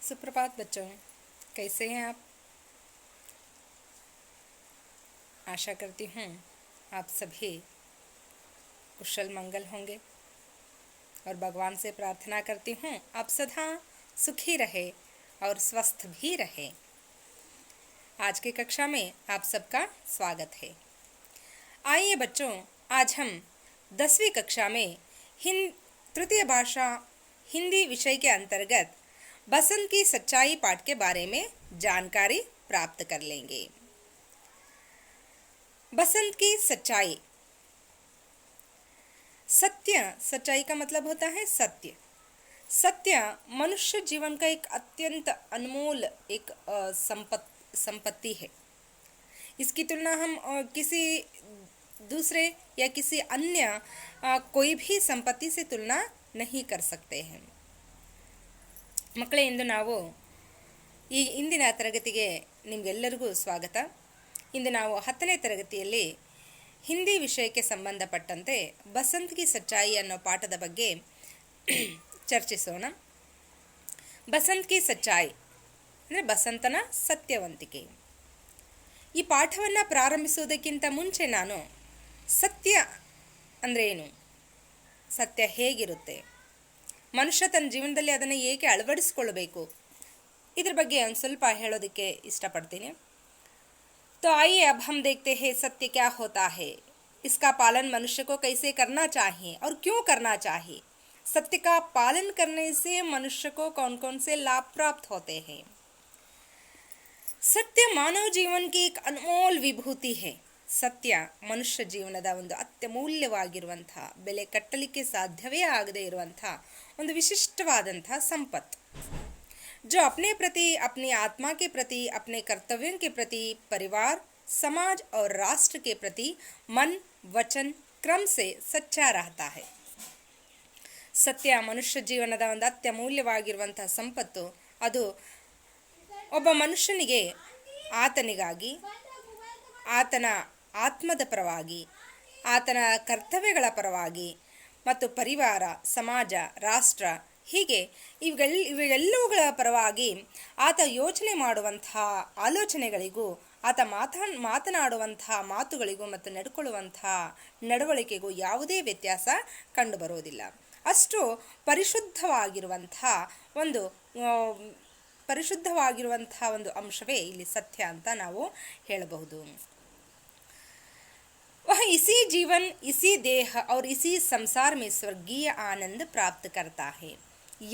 सुप्रभात बच्चों, कैसे हैं आप? आशा करती हूँ आप सभी कुशल मंगल होंगे और भगवान से प्रार्थना करती हूँ आप सदा सुखी रहे और स्वस्थ भी रहे। आज की कक्षा में आप सबका स्वागत है। आइए बच्चों, आज हम 10वीं कक्षा में तृतीय भाषा हिंदी विषय के अंतर्गत बसंत की सच्चाई पाठ के बारे में जानकारी प्राप्त कर लेंगे। बसंत की सच्चाई। सच्चाई का मतलब होता है सत्य। सत्य मनुष्य जीवन का एक अत्यंत अनमोल एक संपत्ति है। इसकी तुलना हम किसी दूसरे या किसी अन्य कोई भी संपत्ति से तुलना नहीं कर सकते हैं। ಮಕ್ಕಳೇ, ಇಂದು ನಾವು ಈ ಇಂದಿನ ತರಗತಿಗೆ ನಿಮಗೆಲ್ಲರಿಗೂ ಸ್ವಾಗತ. ಇಂದು ನಾವು 10ನೇ ತರಗತಿಯಲ್ಲಿ ಹಿಂದಿ ವಿಷಯಕ್ಕೆ ಸಂಬಂಧಪಟ್ಟಂತೆ ಬಸಂತ್ ಕಿ ಸಚ್ಚಾಯಿ ಅನ್ನೋ ಪಾಠದ ಬಗ್ಗೆ ಚರ್ಚಿಸೋಣ. ಬಸಂತ್ ಕಿ ಸಚ್ಚಾಯಿ ಅಂದರೆ ಬಸಂತನ ಸತ್ಯವಂತಿಕೆ. ಈ ಪಾಠವನ್ನು ಪ್ರಾರಂಭಿಸುವುದಕ್ಕಿಂತ ಮುಂಚೆ ನಾನು ಸತ್ಯ ಅಂದರೆ ಏನು, ಸತ್ಯ ಹೇಗಿರುತ್ತೆ, ಮನುಷ್ಯ ತನ್ನ ಜೀವನದಲ್ಲಿ ಅದನ್ನು ಏಕೆ ಅಳವಡಿಸಿಕೊಳ್ಳಬೇಕು, इधर ಬಗ್ಗೆ ಒಂದು ಸ್ವಲ್ಪ ಹೇಳೋದಕ್ಕೆ ಇಷ್ಟಪಡ್ತೀನಿ. तो आइए अब हम देखते हैं सत्य क्या होता है, इसका पालन मनुष्य को कैसे करना चाहिए और क्यों करना चाहिए. सत्य का पालन करने से मनुष्य को कौन कौन से लाभ प्राप्त होते हैं. सत्य मानव जीवन की एक अनमोल विभूति है. ಸತ್ಯ ಮನುಷ್ಯ ಜೀವನದ ಒಂದು ಅತ್ಯಮೂಲ್ಯವಾಗಿರುವಂಥ, ಬೆಲೆ ಕಟ್ಟಲಿಕ್ಕೆ ಸಾಧ್ಯವೇ ಆಗದೇ ಇರುವಂಥ ಒಂದು ವಿಶಿಷ್ಟವಾದಂಥ ಸಂಪತ್ತು. जो अपने प्रति, अपनी आत्मा के प्रति, अपने कर्तव्यों के प्रति, परिवार, समाज और राष्ट्र के प्रति मन, वचन, क्रम से सच्चा रहता है. ಸತ್ಯ ಮನುಷ್ಯ ಜೀವನದ ಒಂದು ಅತ್ಯಮೂಲ್ಯವಾಗಿರುವಂಥ ಸಂಪತ್ತು. ಅದು ಒಬ್ಬ ಮನುಷ್ಯನಿಗೆ ಆತನಿಗಾಗಿ, ಆತನ ಆತ್ಮದ ಪರವಾಗಿ, ಆತನ ಕರ್ತವ್ಯಗಳ ಪರವಾಗಿ ಮತ್ತು ಪರಿವಾರ, ಸಮಾಜ, ರಾಷ್ಟ್ರ, ಹೀಗೆ ಇವೆಲ್ಲವುಗಳ ಪರವಾಗಿ ಆತ ಯೋಚನೆ ಮಾಡುವಂಥ ಆಲೋಚನೆಗಳಿಗೂ, ಆತ ಮಾತನಾಡುವಂಥ ಮಾತುಗಳಿಗೂ ಮತ್ತು ನಡ್ಕೊಳ್ಳುವಂಥ ನಡವಳಿಕೆಗೂ ಯಾವುದೇ ವ್ಯತ್ಯಾಸ ಕಂಡುಬರುವುದಿಲ್ಲ. ಅಷ್ಟು ಪರಿಶುದ್ಧವಾಗಿರುವಂಥ ಒಂದು ಅಂಶವೇ ಇಲ್ಲಿ ಸತ್ಯ ಅಂತ ನಾವು ಹೇಳಬಹುದು. वह इसी जीवन, इसी देह और इसी संसार में ಸ್ವರ್ಗೀಯ ಆನಂದ ಪ್ರಾಪ್ತ करता है.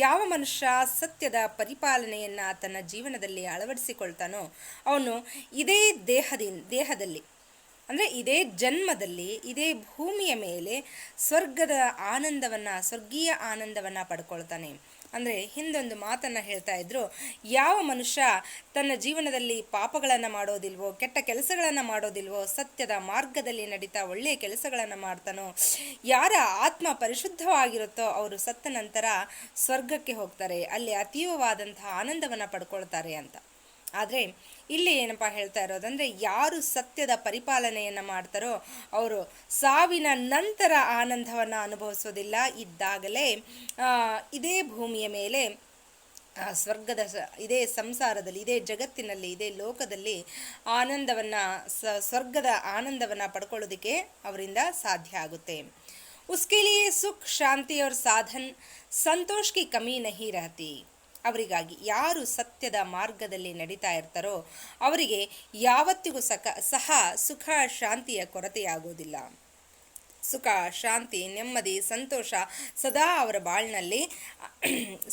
ಯಾವ ಮನುಷ್ಯ ಸತ್ಯದ ಪರಿಪಾಲನೆಯನ್ನು ತನ್ನ ಜೀವನದಲ್ಲಿ ಅಳವಡಿಸಿಕೊಳ್ತಾನೋ ಅವನು ಇದೇ ದೇಹದಲ್ಲಿ ಅಂದರೆ ಇದೇ ಜನ್ಮದಲ್ಲಿ, ಇದೇ ಭೂಮಿಯ ಮೇಲೆ ಸ್ವರ್ಗೀಯ ಆನಂದವನ್ನು ಪಡ್ಕೊಳ್ತಾನೆ. ಅಂದರೆ ಹಿಂದೊಂದು ಮಾತನ್ನು ಹೇಳ್ತಾ ಇದ್ರು, ಯಾವ ಮನುಷ್ಯ ತನ್ನ ಜೀವನದಲ್ಲಿ ಪಾಪಗಳನ್ನು ಮಾಡೋದಿಲ್ವೋ, ಕೆಟ್ಟ ಕೆಲಸಗಳನ್ನು ಮಾಡೋದಿಲ್ವೋ, ಸತ್ಯದ ಮಾರ್ಗದಲ್ಲಿ ನಡೀತಾ ಒಳ್ಳೆಯ ಕೆಲಸಗಳನ್ನು ಮಾಡ್ತಾನೋ, ಯಾರ ಆತ್ಮ ಪರಿಶುದ್ಧವಾಗಿರುತ್ತೋ ಅವರು ಸತ್ತ ನಂತರ ಸ್ವರ್ಗಕ್ಕೆ ಹೋಗ್ತಾರೆ, ಅಲ್ಲಿ ಅತೀವವಾದಂತಹ ಆನಂದವನ್ನು ಪಡ್ಕೊಳ್ತಾರೆ ಅಂತ. ಆದರೆ ಇಲ್ಲಿ ಏನಪ್ಪ ಹೇಳ್ತಾ ಇರೋದಂದರೆ, ಯಾರು ಸತ್ಯದ ಪರಿಪಾಲನೆಯನ್ನು ಮಾಡ್ತಾರೋ ಅವರು ಸಾವಿನ ನಂತರ ಆನಂದವನ್ನು ಅನುಭವಿಸೋದಿಲ್ಲ. ಇದ್ದಾಗಲೇ ಇದೇ ಭೂಮಿಯ ಮೇಲೆ ಸ್ವರ್ಗದ ಇದೇ ಸಂಸಾರದಲ್ಲಿ, ಇದೇ ಜಗತ್ತಿನಲ್ಲಿ, ಇದೇ ಲೋಕದಲ್ಲಿ ಸ್ವರ್ಗದ ಆನಂದವನ್ನು ಪಡ್ಕೊಳ್ಳೋದಕ್ಕೆ ಅವರಿಂದ ಸಾಧ್ಯ ಆಗುತ್ತೆ. ಉಸ್ಕೆ ಲಿಯೆ ಸುಖ, ಶಾಂತಿ और साधन संतोष की कमी नहीं रहती. ಅವರಿಗಾಗಿ, ಯಾರು ಸತ್ಯದ ಮಾರ್ಗದಲ್ಲಿ ನಡೀತಾ ಇರ್ತಾರೋ ಅವರಿಗೆ ಯಾವತ್ತಿಗೂ ಸಹ ಸುಖ ಶಾಂತಿಯ ಕೊರತೆಯಾಗೋದಿಲ್ಲ. ಸುಖ, ಶಾಂತಿ, ನೆಮ್ಮದಿ, ಸಂತೋಷ ಸದಾ ಅವರ ಬಾಳಿನಲ್ಲಿ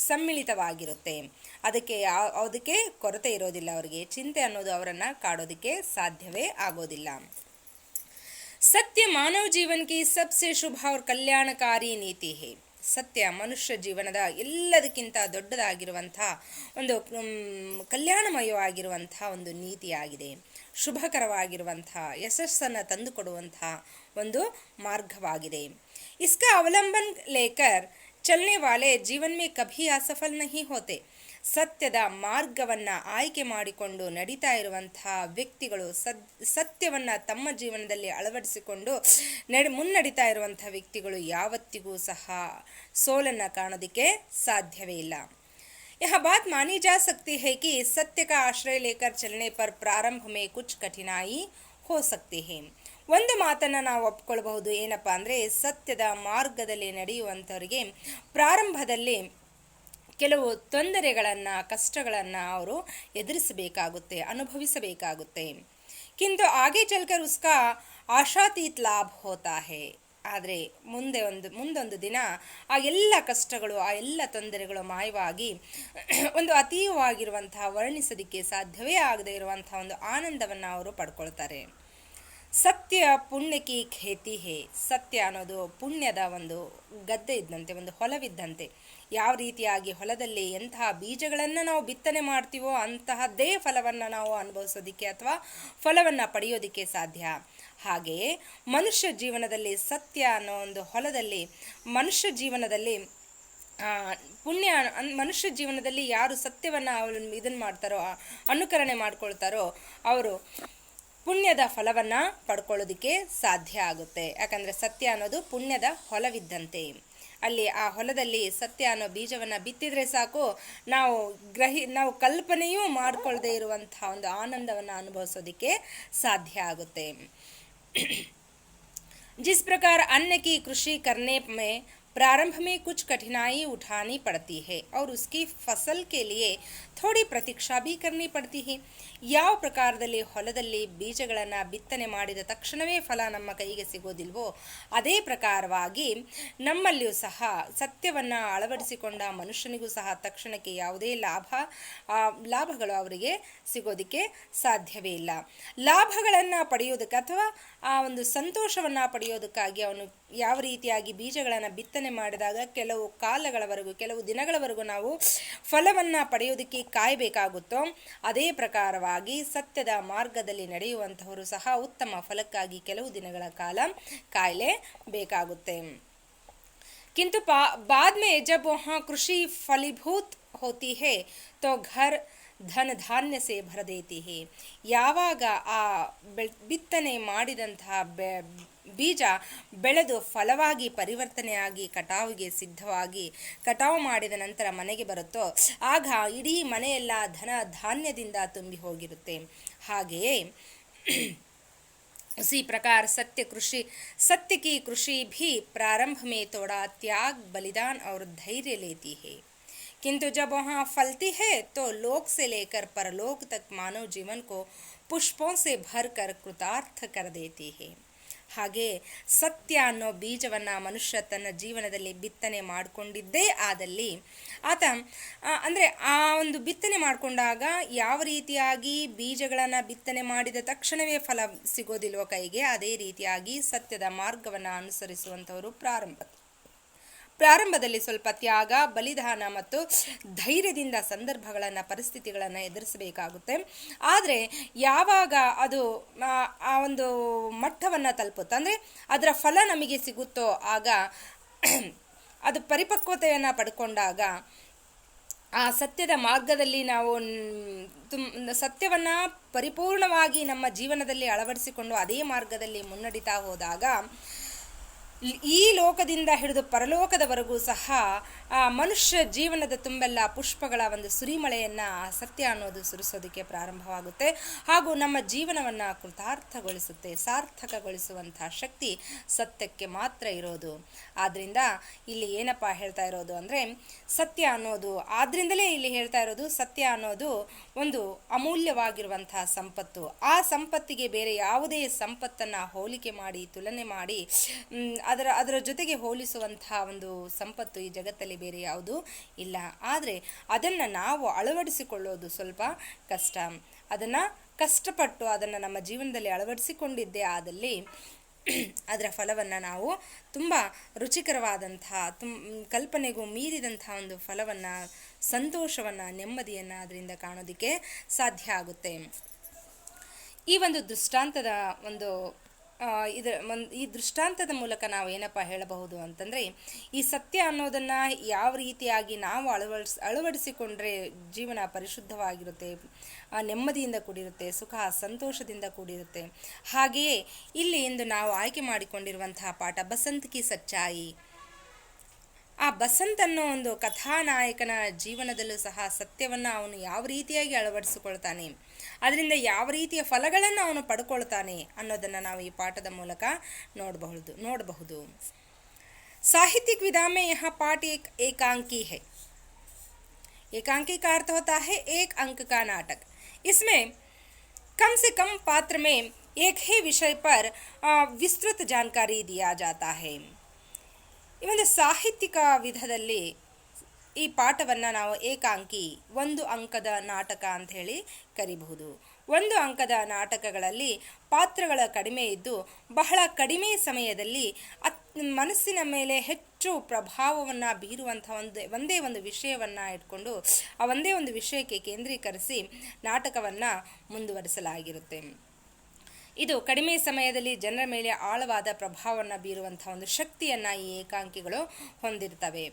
ಸಮ್ಮಿಳಿತವಾಗಿರುತ್ತೆ. ಅದಕ್ಕೆ ಕೊರತೆ ಇರೋದಿಲ್ಲ. ಅವರಿಗೆ ಚಿಂತೆ ಅನ್ನೋದು ಅವರನ್ನು ಕಾಡೋದಕ್ಕೆ ಸಾಧ್ಯವೇ ಆಗೋದಿಲ್ಲ. ಸತ್ಯ ಮಾನವ ಜೀವನ ಕಿ ಸಬ್ಸೆ ಶುಭ और ಕಲ್ಯಾಣಕಾರಿ ನೀತಿ है. ಸತ್ಯ ಮನುಷ್ಯ ಜೀವನದ ಎಲ್ಲದಕ್ಕಿಂತ ದೊಡ್ಡದಾಗಿರುವಂಥ ಒಂದು ಕಲ್ಯಾಣಮಯವಾಗಿರುವಂಥ ಒಂದು ನೀತಿಯಾಗಿದೆ. ಶುಭಕರವಾಗಿರುವಂಥ, ಯಶಸ್ಸನ್ನು ತಂದುಕೊಡುವಂಥ ಒಂದು ಮಾರ್ಗವಾಗಿದೆ. ಇಸ್ಕಾ ಅವಲಂಬನ್ ಲೇಕರ್ ಚಲನೆ ವಾಲೆ ಜೀವನ್ ಮೇ ಕಭಿ ಅಸಫಲ್ ನಹಿ ಹೋತೆ. ಸತ್ಯದ ಮಾರ್ಗವನ್ನು ಆಯ್ಕೆ ಮಾಡಿಕೊಂಡು ನಡೀತಾ ಇರುವಂಥ ವ್ಯಕ್ತಿಗಳು, ಸತ್ಯವನ್ನು ತಮ್ಮ ಜೀವನದಲ್ಲಿ ಅಳವಡಿಸಿಕೊಂಡು ಮುನ್ನಡೀತಾ ಇರುವಂಥ ವ್ಯಕ್ತಿಗಳು ಯಾವತ್ತಿಗೂ ಸಹ ಸೋಲನ್ನು ಕಾಣೋದಕ್ಕೆ ಸಾಧ್ಯವೇ ಇಲ್ಲ. यह बात मानी जा सकती है कि सत्य का आश्रय लेकर चलने पर प्रारंभ में कुछ कठिनाई हो सकती है. ಒಂದು ಮಾತನ್ನು ನಾವು ಒಪ್ಕೊಳ್ಬಹುದು, ಏನಪ್ಪಾ ಅಂದರೆ ಸತ್ಯದ ಮಾರ್ಗದಲ್ಲಿ ನಡೆಯುವಂಥವರಿಗೆ ಪ್ರಾರಂಭದಲ್ಲಿ ಕೆಲವು ತೊಂದರೆಗಳನ್ನು, ಕಷ್ಟಗಳನ್ನು ಅವರು ಎದುರಿಸಬೇಕಾಗುತ್ತೆ, ಅನುಭವಿಸಬೇಕಾಗುತ್ತೆ. ಕಿಂತು ಆಗೆ ಚಲ್ಕರ್ ಉಸ್ಕಾ ಆಶಾತೀತ್ ಲಾಭ ಹೋತಾ ಹೇ. ಆದರೆ ಮುಂದೊಂದು ದಿನ ಆ ಎಲ್ಲ ಕಷ್ಟಗಳು, ಆ ಎಲ್ಲ ತೊಂದರೆಗಳು ಮಾಯವಾಗಿ ಒಂದು ಅತೀವವಾಗಿರುವಂತಹ, ವರ್ಣಿಸೋದಕ್ಕೆ ಸಾಧ್ಯವೇ ಆಗದೆ ಇರುವಂತಹ ಒಂದು ಆನಂದವನ್ನು ಅವರು ಪಡ್ಕೊಳ್ತಾರೆ. ಸತ್ಯ ಪುಣ್ಯಕಿ ಖೇತಿ ಹೇ. ಸತ್ಯ ಅನ್ನೋದು ಪುಣ್ಯದ ಒಂದು ಗದ್ದೆ ಇದ್ದಂತೆ, ಒಂದು ಹೊಲವಿದ್ದಂತೆ. ಯಾವ ರೀತಿಯಾಗಿ ಹೊಲದಲ್ಲಿ ಎಂತಹ ಬೀಜಗಳನ್ನು ನಾವು ಬಿತ್ತನೆ ಮಾಡ್ತೀವೋ ಅಂತಹದ್ದೇ ಫಲವನ್ನು ನಾವು ಅನುಭವಿಸೋದಕ್ಕೆ ಅಥವಾ ಫಲವನ್ನು ಪಡೆಯೋದಕ್ಕೆ ಸಾಧ್ಯ. ಹಾಗೆಯೇ ಮನುಷ್ಯ ಜೀವನದಲ್ಲಿ ಸತ್ಯ ಅನ್ನೋ ಒಂದು ಹೊಲದಲ್ಲಿ, ಮನುಷ್ಯ ಜೀವನದಲ್ಲಿ ಮನುಷ್ಯ ಜೀವನದಲ್ಲಿ ಯಾರು ಸತ್ಯವನ್ನು ಇದನ್ನು ಮಾಡ್ತಾರೋ, ಅನುಕರಣೆ ಮಾಡ್ಕೊಳ್ತಾರೋ, ಅವರು ಪುಣ್ಯದ ಫಲವನ್ನು ಪಡ್ಕೊಳ್ಳೋದಕ್ಕೆ ಸಾಧ್ಯ ಆಗುತ್ತೆ. ಯಾಕಂದರೆ ಸತ್ಯ ಅನ್ನೋದು ಪುಣ್ಯದ ಹೊಲವಿದ್ದಂತೆ. ಅಲ್ಲಿ ಆ ಹೊಲದಲ್ಲಿ ಸತ್ಯ ಅನ್ನೋ ಬೀಜವನ್ನು ಬಿತ್ತಿದ್ರೆ ಸಾಕು, ನಾವು ಕಲ್ಪನೆಯೂ ಮಾಡ್ಕೊಳ್ಳದೆ ಇರುವಂತಹ ಒಂದು ಆನಂದವನ್ನು ಅನುಭವಿಸೋದಕ್ಕೆ ಸಾಧ್ಯ ಆಗುತ್ತೆ. जिस प्रकार अन्न की कृषि करने में प्रारंभ में कुछ कठिनाई उठानी पड़ती है और उसकी फसल के लिए थोड़ी प्रतीक्षा भी करनी पड़ती है. ಯಾವ ಪ್ರಕಾರದಲ್ಲಿ ಹೊಲದಲ್ಲಿ ಬೀಜಗಳನ್ನು ಬಿತ್ತನೆ ಮಾಡಿದ ತಕ್ಷಣವೇ ಫಲ ನಮ್ಮ ಕೈಗೆ ಸಿಗೋದಿಲ್ವೋ, ಅದೇ ಪ್ರಕಾರವಾಗಿ ನಮ್ಮಲ್ಲಿಯೂ ಸಹ ಸತ್ಯವನ್ನು ಅಳವಡಿಸಿಕೊಂಡ ಮನುಷ್ಯನಿಗೂ ಸಹ ತಕ್ಷಣಕ್ಕೆ ಯಾವುದೇ ಲಾಭಗಳು ಅವರಿಗೆ ಸಿಗೋದಕ್ಕೆ ಸಾಧ್ಯವೇ ಇಲ್ಲ. ಲಾಭಗಳನ್ನು ಪಡೆಯೋದಕ್ಕೆ ಅಥವಾ ಆ ಒಂದು ಸಂತೋಷವನ್ನು ಪಡೆಯೋದಕ್ಕಾಗಿ ಅವನು ಯಾವ ರೀತಿಯಾಗಿ ಬೀಜಗಳನ್ನು ಬಿತ್ತನೆ ಮಾಡಿದಾಗ ಕೆಲವು ಕಾಲಗಳವರೆಗೂ, ಕೆಲವು ದಿನಗಳವರೆಗೂ ನಾವು ಫಲವನ್ನು ಪಡೆಯೋದಕ್ಕೆ ಕಾಯಬೇಕಾಗುತ್ತೋ, ಅದೇ ಪ್ರಕಾರವಾಗಿ ಸತ್ಯದ ಮಾರ್ಗದಲ್ಲಿ ನಡೆಯುವಂತಹವರು ಸಹ ಉತ್ತಮ ಫಲಕ್ಕಾಗಿ ಕೆಲವು ದಿನಗಳ ಕಾಲ ಕಾಯಲೇಬೇಕಾಗುತ್ತೆ. किंतु बाद में जब वहाँ कृषि फलीभूत होती है तो घर ಧನ ಧಾನ್ಯ ಸೇ ಭರ ದೇತಿ ಹೇ. ಯಾವಾಗ ಆ ಬಿತ್ತನೆ ಮಾಡಿದಂತಹ ಬೀಜ ಬೆಳೆದು ಫಲವಾಗಿ ಪರಿವರ್ತನೆಯಾಗಿ ಕಟಾವಿಗೆ ಸಿದ್ಧವಾಗಿ ಕಟಾವು ಮಾಡಿದ ನಂತರ ಮನೆಗೆ ಬರುತ್ತೋ, ಆಗ ಇಡೀ ಮನೆಯೆಲ್ಲ ಧನ ಧಾನ್ಯದಿಂದ ತುಂಬಿ ಹೋಗಿರುತ್ತೆ. ಹಾಗೆಯೇ उसी प्रकार सत्य की कृषि भी प्रारंभ में थोड़ा त्याग, बलिदान और धैर्य लेती है. किंतु जब वहाँ फलती है तो लोक से लेकर परलोक तक मानव जीवन को पुष्पों से भर कर कृतार्थ कर देती है. ಹಾಗೆ ಸತ್ಯ ಅನ್ನೋ ಬೀಜವನ್ನು ಮನುಷ್ಯ ತನ್ನ ಜೀವನದಲ್ಲಿ ಬಿತ್ತನೆ ಮಾಡಿಕೊಂಡಿದ್ದೇ ಆದಲ್ಲಿ ಆತ ಅಂದರೆ ಆ ಒಂದು ಬಿತ್ತನೆ ಮಾಡಿಕೊಂಡಾಗ ಯಾವ ರೀತಿಯಾಗಿ ಬೀಜಗಳನ್ನು ಬಿತ್ತನೆ ಮಾಡಿದ ತಕ್ಷಣವೇ ಫಲ ಸಿಗೋದಿಲ್ವೋ ಕೈಗೆ, ಅದೇ ರೀತಿಯಾಗಿ ಸತ್ಯದ ಮಾರ್ಗವನ್ನು ಅನುಸರಿಸುವಂಥವರು ಪ್ರಾರಂಭದಲ್ಲಿ ಸ್ವಲ್ಪ ತ್ಯಾಗ, ಬಲಿದಾನ ಮತ್ತು ಧೈರ್ಯದಿಂದ ಸಂದರ್ಭಗಳನ್ನು, ಪರಿಸ್ಥಿತಿಗಳನ್ನು ಎದುರಿಸಬೇಕಾಗುತ್ತೆ. ಆದರೆ ಯಾವಾಗ ಅದು ಆ ಒಂದು ಮಟ್ಟವನ್ನು ತಲುಪುತ್ತೆ, ಅಂದರೆ ಅದರ ಫಲ ನಮಗೆ ಸಿಗುತ್ತೋ, ಆಗ ಅದು ಪರಿಪಕ್ವತೆಯನ್ನು ಪಡ್ಕೊಂಡಾಗ ಆ ಸತ್ಯದ ಮಾರ್ಗದಲ್ಲಿ ನಾವು ಸತ್ಯವನ್ನು ಪರಿಪೂರ್ಣವಾಗಿ ನಮ್ಮ ಜೀವನದಲ್ಲಿ ಅಳವಡಿಸಿಕೊಂಡು ಅದೇ ಮಾರ್ಗದಲ್ಲಿ ಮುನ್ನಡಿತಾ ಹೋದಾಗ ಈ ಲೋಕದಿಂದ ಹಿಡಿದು ಪರಲೋಕದವರೆಗೂ ಸಹ ಮನುಷ್ಯ ಜೀವನದ ತುಂಬೆಲ್ಲ ಪುಷ್ಪಗಳ ಒಂದು ಸುರಿಮಳೆಯನ್ನು ಸತ್ಯ ಅನ್ನೋದು ಸುರಿಸೋದಕ್ಕೆ ಪ್ರಾರಂಭವಾಗುತ್ತೆ. ಹಾಗೂ ನಮ್ಮ ಜೀವನವನ್ನು ಕೃತಾರ್ಥಗೊಳಿಸುತ್ತೆ, ಸಾರ್ಥಕಗೊಳಿಸುವಂಥ ಶಕ್ತಿ ಸತ್ಯಕ್ಕೆ ಮಾತ್ರ ಇರೋದು. ಆದ್ದರಿಂದ ಇಲ್ಲಿ ಏನಪ್ಪ ಹೇಳ್ತಾ ಇರೋದು ಅಂದರೆ ಸತ್ಯ ಅನ್ನೋದು, ಆದ್ದರಿಂದಲೇ ಇಲ್ಲಿ ಹೇಳ್ತಾ ಇರೋದು ಸತ್ಯ ಅನ್ನೋದು ಒಂದು ಅಮೂಲ್ಯವಾಗಿರುವಂತಹ ಸಂಪತ್ತು. ಆ ಸಂಪತ್ತಿಗೆ ಬೇರೆ ಯಾವುದೇ ಸಂಪತ್ತನ್ನು ಹೋಲಿಕೆ ಮಾಡಿ, ತುಲನೆ ಮಾಡಿ ಅದರ ಜೊತೆಗೆ ಹೋಲಿಸುವಂತಹ ಒಂದು ಸಂಪತ್ತು ಈ ಜಗತ್ತಲ್ಲಿ ಬೇರೆ ಯಾವುದೂ ಇಲ್ಲ. ಆದರೆ ಅದನ್ನು ನಾವು ಅಳವಡಿಸಿಕೊಳ್ಳೋದು ಸ್ವಲ್ಪ ಕಷ್ಟ. ಅದನ್ನು ಕಷ್ಟಪಟ್ಟು ಅದನ್ನು ನಮ್ಮ ಜೀವನದಲ್ಲಿ ಅಳವಡಿಸಿಕೊಂಡಿದ್ದೇ ಆದಲ್ಲಿ ಅದರ ಫಲವನ್ನು ನಾವು ತುಂಬ ರುಚಿಕರವಾದಂತಹ, ಕಲ್ಪನೆಗೂ ಮೀರಿದಂತಹ ಒಂದು ಫಲವನ್ನು, ಸಂತೋಷವನ್ನು, ನೆಮ್ಮದಿಯನ್ನು ಅದರಿಂದ ಕಾಣೋದಕ್ಕೆ ಸಾಧ್ಯ ಆಗುತ್ತೆ. ಈ ಒಂದು ದೃಷ್ಟಾಂತದ ಈ ದೃಷ್ಟಾಂತದ ಮೂಲಕ ನಾವು ಏನಪ್ಪ ಹೇಳಬಹುದು ಅಂತಂದರೆ, ಈ ಸತ್ಯ ಅನ್ನೋದನ್ನು ಯಾವ ರೀತಿಯಾಗಿ ನಾವು ಅಳವಡಿಸಿಕೊಂಡ್ರೆ ಜೀವನ ಪರಿಶುದ್ಧವಾಗಿರುತ್ತೆ, ನೆಮ್ಮದಿಯಿಂದ ಕೂಡಿರುತ್ತೆ, ಸುಖ ಸಂತೋಷದಿಂದ ಕೂಡಿರುತ್ತೆ. ಹಾಗೆಯೇ ಇಲ್ಲಿ ಇಂದು ನಾವು ಆಯ್ಕೆ ಮಾಡಿಕೊಂಡಿರುವಂತಹ ಪಾಠ ಬಸಂತ್ ಕಿ ಸಚ್ಚಾಯಿ. ಆ ಬಸಂತ್ ಅನ್ನೋ ಒಂದು ಕಥಾನಾಯಕನ ಜೀವನದಲ್ಲೂ ಸಹ ಸತ್ಯವನ್ನು ಅವನು ಯಾವ ರೀತಿಯಾಗಿ ಅಳವಡಿಸಿಕೊಳ್ತಾನೆ, ಅದರಿಂದ ಯಾವ ರೀತಿಯ ಫಲಗಳನ್ನು ಅವನು ಪಡ್ಕೊಳ್ತಾನೆ ಅನ್ನೋದನ್ನು ನಾವು ಈ ಪಾಠದ ಮೂಲಕ ನೋಡಬಹುದು. साहित्यिक विधा में यहाँ पाठ एक एकांकी है। एकांकी का अर्थ होता है एक अंक का नाटक। इसमें कम से कम पात्र में एक ही विषय पर विस्तृत जानकारी दिया जाता है। ಈ ಒಂದು ಸಾಹಿತ್ಯಿಕ ವಿಧದಲ್ಲಿ ಈ ಪಾಠವನ್ನು ನಾವು ಏಕಾಂಕಿ, ಒಂದು ಅಂಕದ ನಾಟಕ ಅಂತ ಹೇಳಿ ಕರಿಬಹುದು. ಒಂದು ಅಂಕದ ನಾಟಕಗಳಲ್ಲಿ ಪಾತ್ರಗಳ ಕಡಿಮೆ ಇದ್ದು ಬಹಳ ಕಡಿಮೆ ಸಮಯದಲ್ಲಿ ಮನಸ್ಸಿನ ಮೇಲೆ ಹೆಚ್ಚು ಪ್ರಭಾವವನ್ನು ಬೀರುವಂಥ ಒಂದೇ ಒಂದು ವಿಷಯವನ್ನು ಇಟ್ಕೊಂಡು ಆ ಒಂದೇ ಒಂದು ವಿಷಯಕ್ಕೆ ಕೇಂದ್ರೀಕರಿಸಿ ನಾಟಕವನ್ನು ಮುಂದುವರಿಸಲಾಗಿರುತ್ತೆ. ಇದು ಕಡಿಮೆ ಸಮಯದಲ್ಲಿ ಜನರ ಮೇಲೆ ಆಳವಾದ ಪ್ರಭಾವವನ್ನು ಬೀರುವಂಥ ಒಂದು ಶಕ್ತಿಯನ್ನು ಈ ಏಕಾಂಕಿಗಳು ಹೊಂದಿರ್ತವೆ.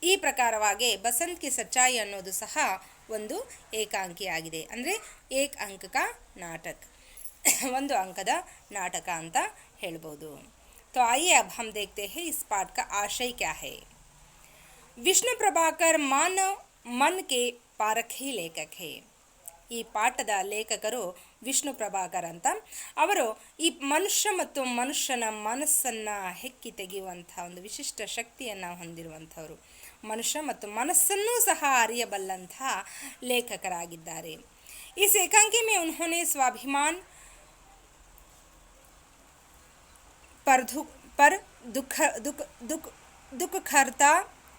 ಈ ಪ್ರಕಾರವಾಗಿ ಬಸಂತ್ ಕಿ ಸಚ್ಚಾಯಿ ಅನ್ನೋದು ಸಹ ಒಂದು ಏಕಾಂಕಿಯಾಗಿದೆ. ಅಂದರೆ ಏಕ್ ಅಂಕ ಕಾ ನಾಟಕ, ಒಂದು ಅಂಕದ ನಾಟಕ ಅಂತ ಹೇಳ್ಬೋದು. तो आइए अब हम देखते हैं इस पाठ का आशय क्या है। विष्णु प्रभाकर मानव मन के पारखी लेखक है। ಈ ಪಾಠದ ಲೇಖಕರು ವಿಷ್ಣು ಪ್ರಭಾಕರ್ ಅಂತ. ಅವರು ಈ ಮನುಷ್ಯ ಮತ್ತು ಮನುಷ್ಯನ ಮನಸ್ಸನ್ನು ಹೆಕ್ಕಿ ತೆಗೆಯುವಂಥ ಒಂದು ವಿಶಿಷ್ಟ ಶಕ್ತಿಯನ್ನು ಹೊಂದಿರುವಂಥವರು, ಮನುಷ್ಯ ಮತ್ತು ಮನಸ್ಸನ್ನೂ ಸಹ ಅರಿಯಬಲ್ಲಂಥ ಲೇಖಕರಾಗಿದ್ದಾರೆ. ಈ ಏಕಾಂಕಿ में उन्होंने स्वाभिमान पर दुख खरता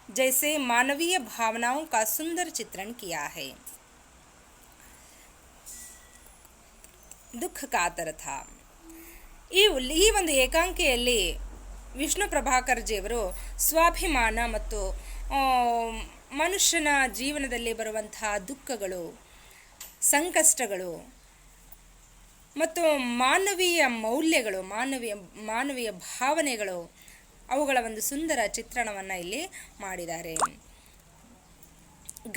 जैसे मानवीय भावनाओं का सुंदर चित्रण किया है। ದುಃಖ ಕಾತರಥ. ಈ ಒಂದು ಏಕಾಂಕಿಯಲ್ಲಿ ವಿಷ್ಣು ಪ್ರಭಾಕರ್ ಜಿಯವರು ಸ್ವಾಭಿಮಾನ ಮತ್ತು ಮನುಷ್ಯನ ಜೀವನದಲ್ಲಿ ಬರುವಂತಹ ದುಃಖಗಳು, ಸಂಕಷ್ಟಗಳು ಮತ್ತು ಮಾನವೀಯ ಮೌಲ್ಯಗಳು, ಮಾನವೀಯ ಭಾವನೆಗಳು, ಅವುಗಳ ಒಂದು ಸುಂದರ ಚಿತ್ರಣವನ್ನು ಇಲ್ಲಿ ಮಾಡಿದ್ದಾರೆ.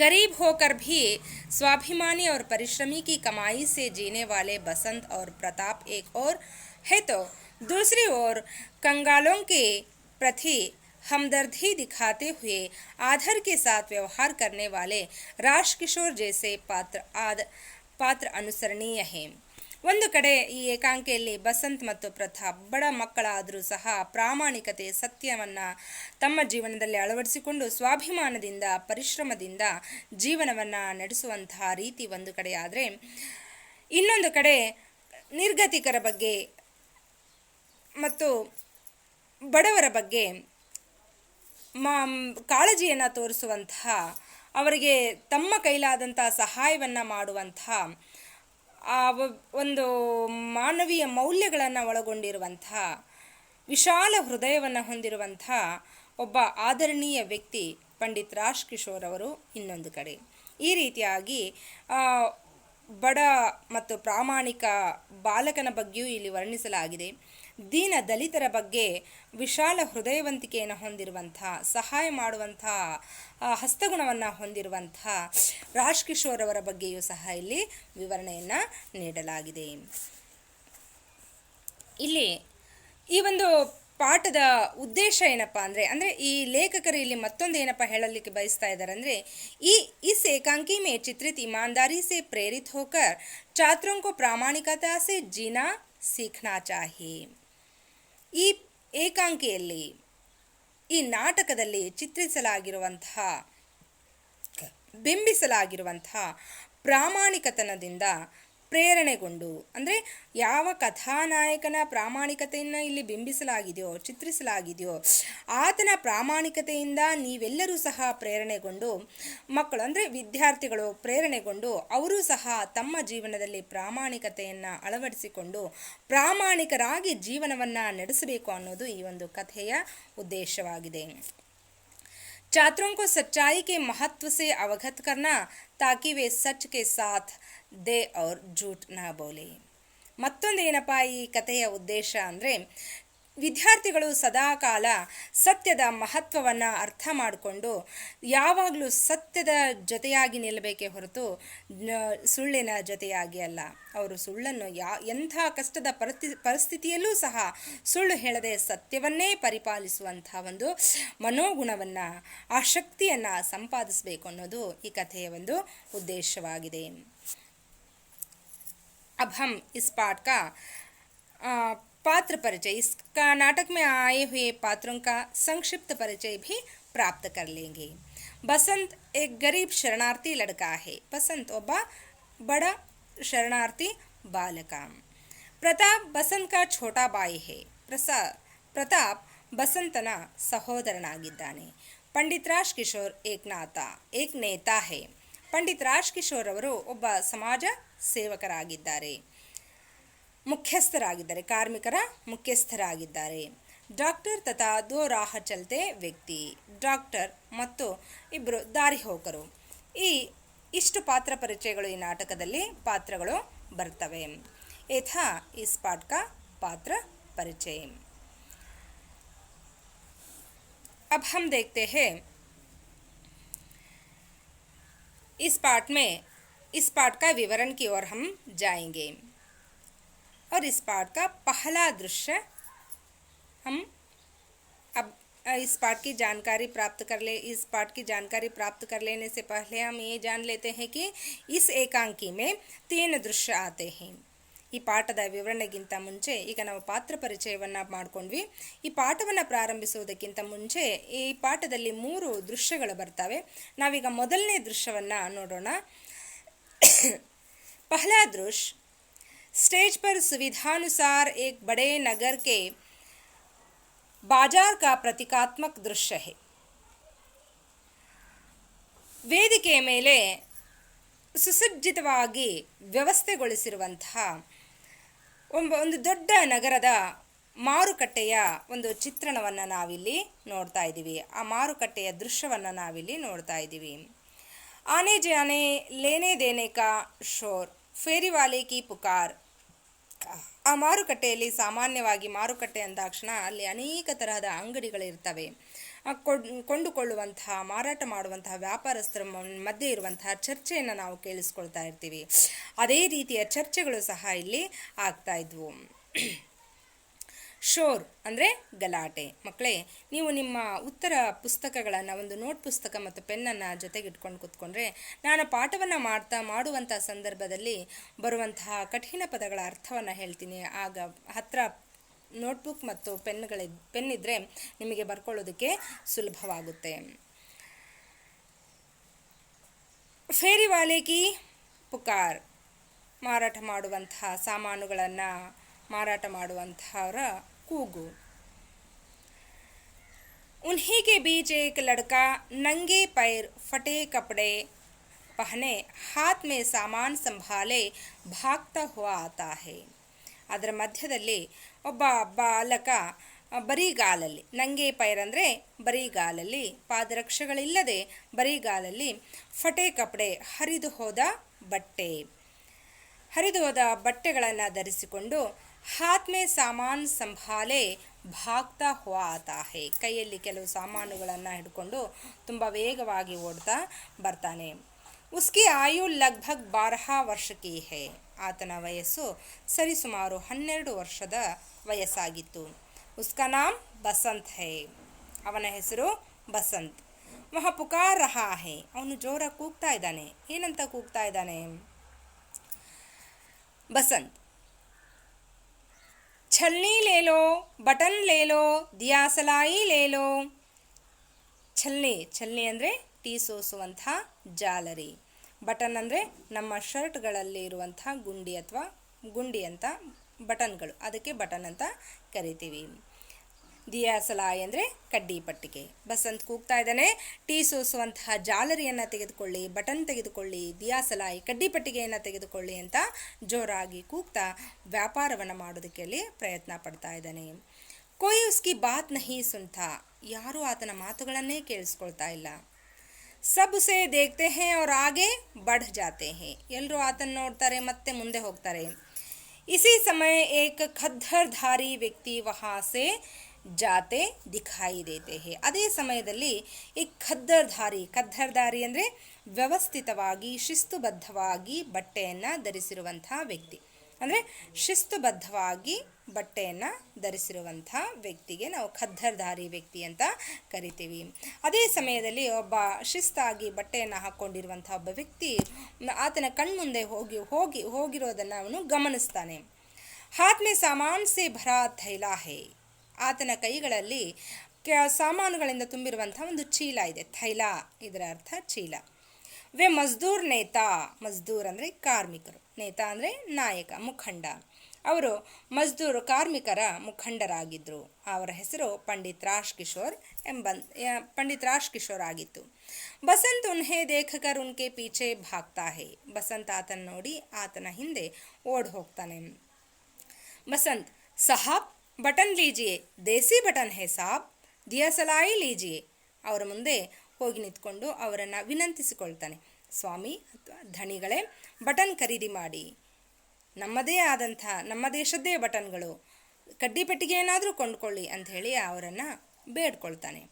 गरीब होकर भी स्वाभिमानी और परिश्रमी की कमाई से जीने वाले बसंत और प्रताप एक और है, तो दूसरी ओर कंगालों के प्रति हमदर्दी दिखाते हुए आदर के साथ व्यवहार करने वाले राजकिशोर जैसे पात्र अनुसरणीय हैं. ಒಂದು ಕಡೆ ಈ ಏಕಾಂಕಿಯಲ್ಲಿ ಬಸಂತ್ ಮತ್ತು ಪ್ರತಾಪ್ ಬಡ ಮಕ್ಕಳಾದರೂ ಸಹ ಪ್ರಾಮಾಣಿಕತೆ, ಸತ್ಯವನ್ನು ತಮ್ಮ ಜೀವನದಲ್ಲಿ ಅಳವಡಿಸಿಕೊಂಡು ಸ್ವಾಭಿಮಾನದಿಂದ, ಪರಿಶ್ರಮದಿಂದ ಜೀವನವನ್ನು ನಡೆಸುವಂತಹ ರೀತಿ ಒಂದು ಕಡೆ ಆದರೆ, ಇನ್ನೊಂದು ಕಡೆ ನಿರ್ಗತಿಕರ ಬಗ್ಗೆ ಮತ್ತು ಬಡವರ ಬಗ್ಗೆ ಕಾಳಜಿಯನ್ನು ತೋರಿಸುವಂತಹ, ಅವರಿಗೆ ತಮ್ಮ ಕೈಲಾದಂಥ ಸಹಾಯವನ್ನು ಮಾಡುವಂಥ ಒಂದು ಮಾನವೀಯ ಮೌಲ್ಯಗಳನ್ನು ಒಳಗೊಂಡಿರುವಂಥ ವಿಶಾಲ ಹೃದಯವನ್ನು ಹೊಂದಿರುವಂಥ ಒಬ್ಬ ಆದರಣೀಯ ವ್ಯಕ್ತಿ ಪಂಡಿತ್ ರಾಜ್ ಕಿಶೋರ್ ಅವರು ಇನ್ನೊಂದು ಕಡೆ. ಈ ರೀತಿಯಾಗಿ ಬಡ ಮತ್ತು ಪ್ರಾಮಾಣಿಕ ಬಾಲಕನ ಬಗ್ಗೆಯೂ ಇಲ್ಲಿ ವರ್ಣಿಸಲಾಗಿದೆ. ದೀನ ದಲಿತರ ಬಗ್ಗೆ ವಿಶಾಲ ಹೃದಯವಂತಿಕೆಯನ್ನು ಹೊಂದಿರುವಂಥ, ಸಹಾಯ ಮಾಡುವಂಥ ಹಸ್ತಗುಣವನ್ನು ಹೊಂದಿರುವಂಥ ರಾಜ್ ಕಿಶೋರ್ ಅವರ ಬಗ್ಗೆಯೂ ಸಹ ಇಲ್ಲಿ ವಿವರಣೆಯನ್ನು ನೀಡಲಾಗಿದೆ. ಇಲ್ಲಿ ಈ ಒಂದು ಪಾಠದ ಉದ್ದೇಶ ಏನಪ್ಪ ಅಂದರೆ ಈ ಲೇಖಕರು ಇಲ್ಲಿ ಮತ್ತೊಂದು ಏನಪ್ಪ ಹೇಳಲಿಕ್ಕೆ ಬಯಸ್ತಾ ಇದ್ದಾರೆ ಅಂದರೆ, इस एकांकी में चित्रित ईमानदारी से प्रेरित होकर छात्रों को प्रामाणिकता से जीना सीखना चाहिए. ಈ ಏಕಾಂಕಿಯಲ್ಲಿ, ಈ ನಾಟಕದಲ್ಲಿ ಚಿತ್ರಿಸಲಾಗಿರುವಂತಹ, ಬಿಂಬಿಸಲಾಗಿರುವಂತಹ ಪ್ರಾಮಾಣಿಕತನದಿಂದ ಪ್ರೇರಣೆಗೊಂಡು, ಅಂದರೆ ಯಾವ ಕಥಾನಾಯಕನ ಪ್ರಾಮಾಣಿಕತೆಯನ್ನು ಇಲ್ಲಿ ಬಿಂಬಿಸಲಾಗಿದೆಯೋ, ಚಿತ್ರಿಸಲಾಗಿದೆಯೋ, ಆತನ ಪ್ರಾಮಾಣಿಕತೆಯಿಂದ ನೀವೆಲ್ಲರೂ ಸಹ ಪ್ರೇರಣೆಗೊಂಡು, ಮಕ್ಕಳು ಅಂದರೆ ವಿದ್ಯಾರ್ಥಿಗಳು ಪ್ರೇರಣೆಗೊಂಡು ಅವರೂ ಸಹ ತಮ್ಮ ಜೀವನದಲ್ಲಿ ಪ್ರಾಮಾಣಿಕತೆಯನ್ನು ಅಳವಡಿಸಿಕೊಂಡು ಪ್ರಾಮಾಣಿಕರಾಗಿ ಜೀವನವನ್ನು ನಡೆಸಬೇಕು ಅನ್ನೋದು ಈ ಒಂದು ಕಥೆಯ ಉದ್ದೇಶವಾಗಿದೆ. छात्रों को सच्चाई के महत्व से अवगत करना ताकि वे सच के साथ दे और झूठ न बोले. ಮತ್ತೊಂದು ಏನಪ್ಪ ಈ ಕಥೆಯ ಉದ್ದೇಶ ಅಂದರೆ, ವಿದ್ಯಾರ್ಥಿಗಳು ಸದಾಕಾಲ ಸತ್ಯದ ಮಹತ್ವವನ್ನು ಅರ್ಥ ಮಾಡಿಕೊಂಡು ಯಾವಾಗಲೂ ಸತ್ಯದ ಜೊತೆಯಾಗಿ ನಿಲ್ಲಬೇಕೇ ಹೊರತು ಸುಳ್ಳಿನ ಜೊತೆಯಾಗಿ ಅಲ್ಲ. ಅವರು ಸುಳ್ಳನ್ನು ಎಂಥ ಕಷ್ಟದ ಪರಿಸ್ಥಿತಿಯಲ್ಲೂ ಸಹ ಸುಳ್ಳು ಹೇಳದೆ ಸತ್ಯವನ್ನೇ ಪರಿಪಾಲಿಸುವಂಥ ಒಂದು ಮನೋಗುಣವನ್ನು, ಆ ಶಕ್ತಿಯನ್ನು ಸಂಪಾದಿಸಬೇಕು ಅನ್ನೋದು ಈ ಕಥೆಯ ಒಂದು ಉದ್ದೇಶವಾಗಿದೆ. अब हम इस पाठ का पात्र परिचय, इस नाटक में आए हुए पात्रों का संक्षिप्त परिचय भी प्राप्त कर लेंगे. बसंत एक गरीब शरणार्थी लड़का है. बसंत ಒಬ್ಬ ಬಡ ಶರಣಾರ್ಥಿ ಬಾಲಕ. ಪ್ರತಾಪ್ ಬಸಂತ್ का छोटा भाई है. ಪ್ರತಾಪ್ ಬಸಂತನ ಸಹೋದರನಾಗಿದ್ದಾನೆ. ಪಂಡಿತ್ ರಾಜ್ ಕಿಶೋರ್ ಏಕ್ ನೇತಾ है. ಪಂಡಿತ್ ರಾಜ್ ಕಿಶೋರ್ ಅವರು ಒಬ್ಬ ಸಮಾಜ ಸೇವಕರಾಗಿದ್ದಾರೆ, ಮುಖ್ಯಸ್ಥರಾಗಿದ್ದಾರೆ, ಕಾರ್ಮಿಕರ ಮುಖ್ಯಸ್ಥರಾಗಿದ್ದಾರೆ. ಡಾಕ್ಟರ್ ತಥಾ ದೋ ರಾಹ ಚಲತೆ ವ್ಯಕ್ತಿ, ಡಾಕ್ಟರ್ ಮತ್ತು ಇಬ್ಬರು ದಾರಿ ಹೋಕರು. ಇಷ್ಟು ಪಾತ್ರ ಪರಿಚಯಗಳು ಈ ನಾಟಕದಲ್ಲಿ ಪಾತ್ರಗಳು ಬರ್ತವೆ. ಯಥಾ ಇಸ್ ಪಾಠ ಕಾ ಪಾತ್ರ ಪರಿಚಯ. अब हम देखते हैं इस पाठ का विवरण की ओर हम जाएंगे और इस पाठ का पहला दृश्य हम अब इस पाठ की जानकारी प्राप्त कर लेने से पहले हम ये जान लेते हैं कि इस एकांकी में 3 दृश्य आते हैं. ಈ ಪಾಠದ ವಿವರಣೆಗಿಂತ ಮುಂಚೆ ಈಗ ನಾವು ಪಾತ್ರ ಪರಿಚಯವನ್ನು ಮಾಡಿಕೊಂಡ್ವಿ. ಈ ಪಾಠವನ್ನು ಪ್ರಾರಂಭಿಸುವುದಕ್ಕಿಂತ ಮುಂಚೆ ಈ ಪಾಠದಲ್ಲಿ 3 ದೃಶ್ಯಗಳು ಬರ್ತವೆ. ನಾವೀಗ ಮೊದಲನೇ ದೃಶ್ಯವನ್ನು ನೋಡೋಣ. पहला दृश्य स्टेज पर सुविधानुसार एक बड़े नगर के बाजार का प्रतीकात्मक दृश्य है. ವೇದಿಕೆಯ ಮೇಲೆ ಸುಸಜ್ಜಿತವಾಗಿ ವ್ಯವಸ್ಥೆಗೊಳಿಸಿರುವಂತಹ ಒಂದು ದೊಡ್ಡ ನಗರದ ಮಾರುಕಟ್ಟೆಯ ಒಂದು ಚಿತ್ರಣವನ್ನು ನಾವಿಲ್ಲಿ ನೋಡ್ತಾ ಇದ್ದೀವಿ. ಆ ಮಾರುಕಟ್ಟೆಯ ದೃಶ್ಯವನ್ನು ನಾವಿಲ್ಲಿ ನೋಡ್ತಾ ಇದ್ದೀವಿ. आने जाने लेने देने का शोर, फेरी वाले की पुकार. ಆ ಮಾರುಕಟ್ಟೆಯಲ್ಲಿ ಸಾಮಾನ್ಯವಾಗಿ ಮಾರುಕಟ್ಟೆ ಅಂದಾಕ್ಷಣ ಅಲ್ಲಿ ಅನೇಕ ತರಹದ ಅಂಗಡಿಗಳಿರ್ತವೆ. ಕೊಂಡುಕೊಳ್ಳುವಂತಹ, ಮಾರಾಟ ಮಾಡುವಂತಹ ವ್ಯಾಪಾರಸ್ಥರ ಮಧ್ಯೆ ಇರುವಂತಹ ಚರ್ಚೆಯನ್ನು ನಾವು ಕೇಳಿಸ್ಕೊಳ್ತಾ ಇರ್ತೀವಿ. ಅದೇ ರೀತಿಯ ಚರ್ಚೆಗಳು ಸಹ ಇಲ್ಲಿ ಆಗ್ತಾ ಇದ್ವು. ಶೋರ್ ಅಂದರೆ ಗಲಾಟೆ. ಮಕ್ಕಳೇ, ನೀವು ನಿಮ್ಮ ಉತ್ತರ ಪುಸ್ತಕಗಳನ್ನು, ಒಂದು ನೋಟ್ ಪುಸ್ತಕ ಮತ್ತು ಪೆನ್ನನ್ನು ಜೊತೆಗಿಟ್ಕೊಂಡು ಕೂತ್ಕೊಂಡ್ರೆ ನಾನು ಪಾಠವನ್ನು ಮಾಡುವಂಥ ಸಂದರ್ಭದಲ್ಲಿ ಬರುವಂತಹ ಕಠಿಣ ಪದಗಳ ಅರ್ಥವನ್ನು ಹೇಳ್ತೀನಿ. ಆಗ ಹತ್ತಿರ ನೋಟ್ಬುಕ್ ಮತ್ತು ಪೆನ್ನಿದ್ರೆ ನಿಮಗೆ ಬರ್ಕೊಳ್ಳೋದಕ್ಕೆ ಸುಲಭವಾಗುತ್ತೆ. ಫೇರಿ ವಾಲೆ ಕಿ ಪುಕಾರ್, ಮಾರಾಟ ಮಾಡುವಂತಹ ಸಾಮಾನುಗಳನ್ನು ಮಾರಾಟ ಮಾಡುವಂಥವರ ಕೂಗು. उन्हीं के बीच एक लड़का नंगे पैर फटे कपड़े पहने हाथ में सामान संभाले भागता हुआ आता है. ಅದರ ಮಧ್ಯದಲ್ಲಿ ಒಬ್ಬ ಬಾಲಕ ಬರಿಗಾಲಲ್ಲಿ, ನಂಗೆ ಪೈರ್ ಅಂದರೆ ಬರಿಗಾಲಲ್ಲಿ, ಪಾದರಕ್ಷೆಗಳಿಲ್ಲದೆ ಬರಿಗಾಲಲ್ಲಿ, ಫಟೆ ಕಪಡೆ ಹರಿದು ಹೋದ ಬಟ್ಟೆಗಳನ್ನು ಧರಿಸಿಕೊಂಡು ಹಾತ್ ಮೇ ಸಾಮಾನ್ ಸಂಭಾಲೆ ಭಾಗ್ತಾ ಹುವಾ ಆತಾ ಹೇ, ಕೈಯಲ್ಲಿ ಕೆಲವು ಸಾಮಾನುಗಳನ್ನು ಹಿಡ್ಕೊಂಡು ತುಂಬ ವೇಗವಾಗಿ ಓಡ್ತಾ ಬರ್ತಾನೆ. ಉಸ್ಕಿ ಆಯು ಲಗ್ಭಗ್ 12 ವರ್ಷ ಕಿ ಹೇ, ಆತನ ವಯಸ್ಸು ಸರಿಸುಮಾರು 12 ವರ್ಷದ ವಯಸ್ಸಾಗಿತ್ತು. ಉಸ್ಕಾ ನಾಮ್ ಬಸಂತ್ ಹೇ, ಅವನ ಹೆಸರು ಬಸಂತ್. ವಹ ಪುಕಾರ್ ರಹಾ ಹೇ, ಅವನು ಜೋರಾಗಿ ಕೂಗ್ತಾ ಇದ್ದಾನೆ. ಏನಂತ ಕೂಗ್ತಾ ಇದ್ದಾನೆ? ಬಸಂತ್, छलनी ले लो, बटन ले लो, दिया सलाई ले लो. ಛಲ್ನಿ ಅಂದರೆ ಟೀ ಸೋಸುವಂಥ ಜಾಲರಿ. ಬಟನ್ ಅಂದರೆ ನಮ್ಮ ಶರ್ಟ್ಗಳಲ್ಲಿ ಇರುವಂಥ ಗುಂಡಿ ಅಂತ ಬಟನ್ಗಳು, ಅದಕ್ಕೆ ಬಟನ್ ಅಂತ ಕರಿತೀವಿ. ದಿಯಾ ಸಲಾಯಿ ಅಂದರೆ ಕಡ್ಡಿ ಪಟ್ಟಿಗೆ. ಬಸಂತ್ ಕೂಗ್ತಾ ಇದ್ದಾನೆ, ಟೀ ಸೋಸುವಂತಹ ಜಾಲರಿಯನ್ನು ತೆಗೆದುಕೊಳ್ಳಿ, ಬಟನ್ ತೆಗೆದುಕೊಳ್ಳಿ, ದಿಯಾ ಸಲಾಯಿ ಕಡ್ಡಿ ಪಟ್ಟಿಗೆಯನ್ನು ತೆಗೆದುಕೊಳ್ಳಿ ಅಂತ ಜೋರಾಗಿ ಕೂಗ್ತಾ ವ್ಯಾಪಾರವನ್ನು ಮಾಡೋದಕ್ಕೆ ಅಲ್ಲಿ ಪ್ರಯತ್ನ ಪಡ್ತಾ ಇದ್ದಾನೆ. ಕೋಯಿ ಉಸ್ಕಿ ಬಾತ್ ನಹಿ ಸುನ್ತಾ, ಯಾರೂ ಆತನ ಮಾತುಗಳನ್ನೇ ಕೇಳಿಸ್ಕೊಳ್ತಾ ಇಲ್ಲ. ಸಬ್ ಉಸೆ ದೇಖ್ತೆ ಹೇ ಔರ್ ಆಗೆ ಬಢ್ ಜಾತೆ ಹೇ, ಎಲ್ಲರೂ ಆತನ ನೋಡ್ತಾರೆ ಮತ್ತೆ ಮುಂದೆ ಹೋಗ್ತಾರೆ. इसी समय एक खद्दरधारी ವ್ಯಕ್ತಿ वहां से ಜಾತೆ ದಿಖಾಯಿ ದೇತೆ ಹೇ. ಅದೇ ಸಮಯದಲ್ಲಿ ಈ ಖದ್ದರ್ಧಾರಿ ಅಂದರೆ ವ್ಯವಸ್ಥಿತವಾಗಿ ಶಿಸ್ತುಬದ್ಧವಾಗಿ ಬಟ್ಟೆಯನ್ನು ಧರಿಸಿರುವಂಥ ವ್ಯಕ್ತಿ. ಅಂದರೆ ಶಿಸ್ತುಬದ್ಧವಾಗಿ ಬಟ್ಟೆಯನ್ನು ಧರಿಸಿರುವಂಥ ವ್ಯಕ್ತಿಗೆ ನಾವು ಖದ್ದರ್ಧಾರಿ ವ್ಯಕ್ತಿ ಅಂತ ಕರಿತೀವಿ. ಅದೇ ಸಮಯದಲ್ಲಿ ಒಬ್ಬ ಶಿಸ್ತಾಗಿ ಬಟ್ಟೆಯನ್ನು ಹಾಕ್ಕೊಂಡಿರುವಂಥ ಒಬ್ಬ ವ್ಯಕ್ತಿ ಆತನ ಕಣ್ಮುಂದೆ ಹೋಗಿರೋದನ್ನು ಅವನು ಗಮನಿಸ್ತಾನೆ. ಹಾತ್ ಮೇ ಸಾಮಾನ್ ಸೆ ಭರಾ ಥೈಲಾ ಹೇ. ಆತನ ಕೈಗಳಲ್ಲಿ ಸಾಮಾನುಗಳಿಂದ ತುಂಬಿರುವಂಥ ಒಂದು ಚೀಲ ಇದೆ. ಥೈಲ ಇದರ ಅರ್ಥ ಚೀಲ. ವೇ ಮಜ್ದೂರ್ ನೇತಾ. ಮಜ್ದೂರ್ ಅಂದರೆ ಕಾರ್ಮಿಕರು, ನೇತಾ ಅಂದರೆ ನಾಯಕ, ಮುಖಂಡ. ಅವರು ಮಜ್ದೂರ್ ಕಾರ್ಮಿಕರ ಮುಖಂಡರಾಗಿದ್ದರು. ಅವರ ಹೆಸರು ಪಂಡಿತ್ ರಾಜ್ ಕಿಶೋರ್ ಆಗಿತ್ತು. ಬಸಂತ್ ಉನ್ಹೇ ದೇಖಕರ್ ಉನ್ಕೆ ಪೀಛೆ ಭಾಗ್ತಾ ಹೇ. ಬಸಂತ್ ಆತನ ನೋಡಿ ಆತನ ಹಿಂದೆ ಓಡ್ ಹೋಗ್ತಾನೆ. ಬಸಂತ್ ಸಾಹಬ್ ಬಟನ್ ಲೀಜಿಯೇ, ದೇಸಿ ಬಟನ್ ಹೇ ಸಾಬ್, ದಿಯಾ ಸಲಾಯಿ ಲೀಜಿಯೇ. ಅವರ ಮುಂದೆ ಹೋಗಿ ನಿಂತ್ಕೊಂಡು ಅವರನ್ನು ವಿನಂತಿಸಿಕೊಳ್ತಾನೆ. ಸ್ವಾಮಿ ಅಥವಾ ಧಣಿಗಳೇ, ಬಟನ್ ಖರೀದಿ ಮಾಡಿ, ನಮ್ಮದೇ ಆದಂಥ ನಮ್ಮ ದೇಶದ್ದೇ ಬಟನ್ಗಳು, ಕಡ್ಡಿ ಪೆಟ್ಟಿಗೆ ಏನಾದರೂ ಕೊಂಡ್ಕೊಳ್ಳಿ ಅಂಥೇಳಿ ಅವರನ್ನು ಬೇಡ್ಕೊಳ್ತಾನೆ.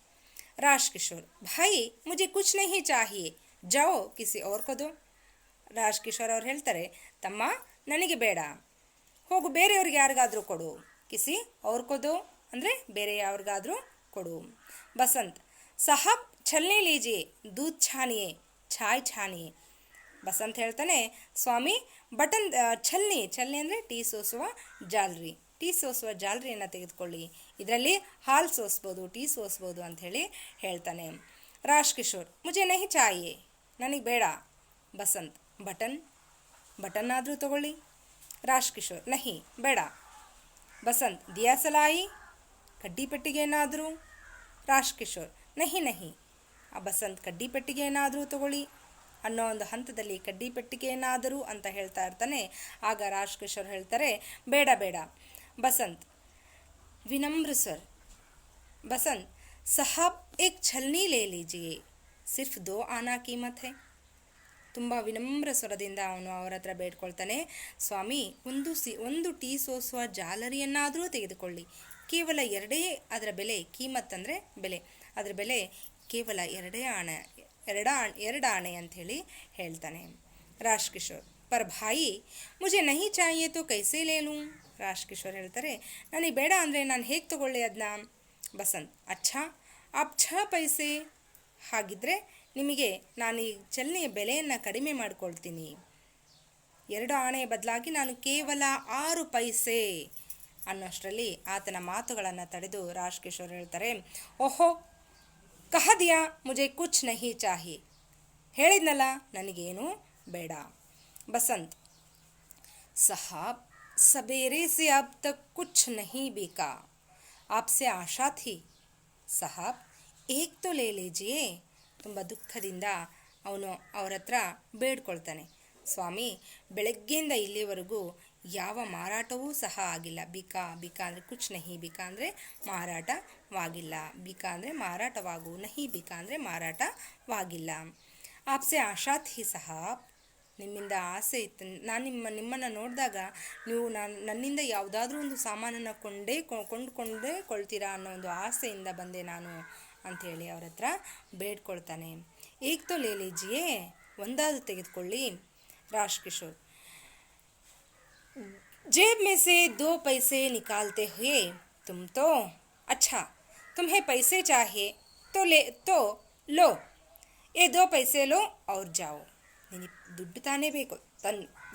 ರಾಜ್ ಕಿಶೋರ್ ಭಾಯಿ ಮುಜೆ ಕುಚ್ ನಹಿ ಚಾಹಿಯೇ, ಜಾओ ಕಿಸಿ ಔರ್ ಕೋ ದೋ. ರಾಜ್ ಕಿಶೋರ್ ಅವ್ರು ಹೇಳ್ತಾರೆ, ತಮ್ಮ ನನಗೆ ಬೇಡ, ಹೋಗು ಬೇರೆಯವ್ರಿಗೆ ಯಾರಿಗಾದರೂ ಕೊಡು. ಕಿಸಿ ಔರ್ ಕೋ ದೋ ಅಂದರೆ ಬೇರೆ ಯಾರಿಗಾದರೂ ಕೊಡು. ಬಸಂತ್ ಸಾಹಬ್ ಛಲ್ನಿ ಲೀಜಿಯೇ, ದೂಧ್ ಛಾನಿಯೇ, ಚಾಯ್ ಛಾನಿಯೇ. ಬಸಂತ್ ಹೇಳ್ತಾನೆ, ಸ್ವಾಮಿ ಬಟನ್ ಛಲ್ನಿ ಅಂದರೆ ಟೀ ಸೋಸುವ ಜಾಲರಿಯನ್ನು ತೆಗೆದುಕೊಳ್ಳಿ, ಇದರಲ್ಲಿ ಹಾಲು ಸೋಸ್ಬೋದು, ಟೀ ಸೋಸ್ಬೋದು ಅಂಥೇಳಿ ಹೇಳ್ತಾನೆ. ರಾಜ್ ಕಿಶೋರ್ ಮುಜೆ ನಹಿ ಚಾಹಿಯೇ, ನನಗೆ ಬೇಡ. ಬಸಂತ್ ಬಟನ್ ಆದರೂ ತಗೊಳ್ಳಿ. ರಾಜ್ ಕಿಶೋರ್ ನಹಿ ಬೇಡ. ಬಸಂತ್ ದಿಯಾ ಸಲಾಯಿ, ಕಡ್ಡಿ ಪೆಟ್ಟಿಗೆ ಏನಾದರೂ. ರಾಜ್ ಕಿಶೋರ್ ನಹಿ. ಆ ಬಸಂತ್ ಕಡ್ಡಿ ಪೆಟ್ಟಿಗೆ ಏನಾದರೂ ತಗೊಳ್ಳಿ ಅನ್ನೋ ಒಂದು ಹಂತದಲ್ಲಿ ಕಡ್ಡಿ ಪೆಟ್ಟಿಗೆ ಏನಾದರೂ ಅಂತ ಹೇಳ್ತಾ ಇರ್ತಾನೆ. ಆಗ ರಾಜ್ ಕಿಶೋರ್ ಹೇಳ್ತಾರೆ, ಬೇಡ. ಬಸಂತ್ ವಿನಮ್ರ ಸರ್. ಬಸಂತ್ ಸಾಹಬ್ ಏಕ್ ಛಲ್ನಿ ಲೇ ಲೀಜಿಯೇ, ಸಿರ್ಫ್ 2 ಆನಾ ಕೀಮತ್ ಹೈ. ತುಂಬ ವಿನಮ್ರ ಸ್ವರದಿಂದ ಅವನು ಅವರ ಹತ್ರ ಬೇಡ್ಕೊಳ್ತಾನೆ, ಸ್ವಾಮಿ ಒಂದು ಟೀ ಸೋಸುವ ಜಾಲರಿಯನ್ನಾದರೂ ತೆಗೆದುಕೊಳ್ಳಿ, ಕೇವಲ 2 ಅದರ ಬೆಲೆ, ಕೀಮತ್ ಅಂದರೆ ಬೆಲೆ, ಅದರ ಬೆಲೆ ಕೇವಲ 2 ಆಣೆ ಅಂಥೇಳಿ ಹೇಳ್ತಾನೆ. ರಾಜ್ ಕಿಶೋರ್ ಪರ್ ಭಾಯಿ ಮುಜೆ ನಹಿ ಚಾಹಿಯೇ ತೋ ಕೈಸೆ ಲೇ ಲೂಂ. ರಾಜ್ ಕಿಶೋರ್ ಹೇಳ್ತಾರೆ, ನನಗೆ ಬೇಡ ಅಂದರೆ ನಾನು ಹೇಗೆ ತಗೊಳ್ಳಿ ಅದನ್ನ. ಬಸಂತ್ ಅಚ್ಛಾ ಆಪ್ 6 ಪೈಸೆ, ಹಾಗಿದ್ರೆ ನಿಮಗೆ ನಾನು ಈ ಚಲನೆಯ ಬೆಲೆಯನ್ನು ಕಡಿಮೆ ಮಾಡಿಕೊಳ್ತೀನಿ, 2 ಆಣೆ ಬದಲಾಗಿ ನಾನು ಕೇವಲ 6 ಪೈಸೆ ಅನ್ನೋಷ್ಟರಲ್ಲಿ ಆತನ ಮಾತುಗಳನ್ನು ತಡೆದು ರಾಜ್ ಕಿಶೋರ್ ಹೇಳ್ತಾರೆ, ಓಹೋ ಕಹ ದಿಯಾ ಮುಜೆ ಕುಚ್ ನಹಿ ಚಾಹಿಯೇ, ಹೇಳಿದ್ನಲ್ಲ ನನಗೇನು ಬೇಡ. ಬಸಂತ್ ಸಾಹಬ್ ಸಬೇರೆ ಸೆ ಅಬ್ ತಕ್ ಕುಚ್ ನಹಿ ಬೇಕಾ, ಆಪ್ಸೆ ಆಶಾ ಥಿ, ಸಾಹಬ್ ಏಕ್ ತೋ ಲೇ ಲೀಜಿಯೇ. ತುಂಬ ದುಃಖದಿಂದ ಅವನು ಅವರ ಹತ್ರ ಬೇಡ್ಕೊಳ್ತಾನೆ, ಸ್ವಾಮಿ ಬೆಳಗ್ಗೆಯಿಂದ ಇಲ್ಲಿವರೆಗೂ ಯಾವ ಮಾರಾಟವೂ ಸಹ ಆಗಿಲ್ಲ. ಬಿಕಾ ಅಂದರೆ ಕುಚ್ ನಹಿ, ಬಿಕಾ ಅಂದರೆ ಮಾರಾಟವಾಗಿಲ್ಲ, ಬಿಕಾ ಅಂದರೆ ಮಾರಾಟವಾಗು, ನಹಿ ಬಿಕಾ ಅಂದರೆ ಮಾರಾಟವಾಗಿಲ್ಲ. ಆಪ್ಸೆ ಆಶಾ ಥಿ ಸಾಹಬ್, ನಿಮ್ಮಿಂದ ಆಸೆ ಇತ್ತು, ನಾನು ನಿಮ್ಮನ್ನು ನೋಡಿದಾಗ ನೀವು ನನ್ನಿಂದ ಯಾವುದಾದ್ರೂ ಒಂದು ಸಾಮಾನನ್ನು ಕೊಂಡುಕೊಂಡೇ ಕೊಳ್ತೀರಾ ಅನ್ನೋ ಒಂದು ಆಸೆಯಿಂದ ಬಂದೆ ನಾನು ಅಂಥೇಳಿ ಅವ್ರ ಹತ್ರ ಬೇಡ್ಕೊಳ್ತಾನೆ. ಏಕ್ ತೋ ಲೇ ಲೀಜಿಯೇ, ಒಂದಾದರೂ ತೆಗೆದುಕೊಳ್ಳಿ. ರಾಜ್ ಕಿಶೋರ್ जेब में से 2 पैसे निकालते हुए, तुम तो अच्छा, तुम्हें पैसे चाहिए तो लो, ये 2 पैसे लो और जाओ. ನಿನಗೆ ದುಡ್ಡು ತಾನೇ ಬೇಕು.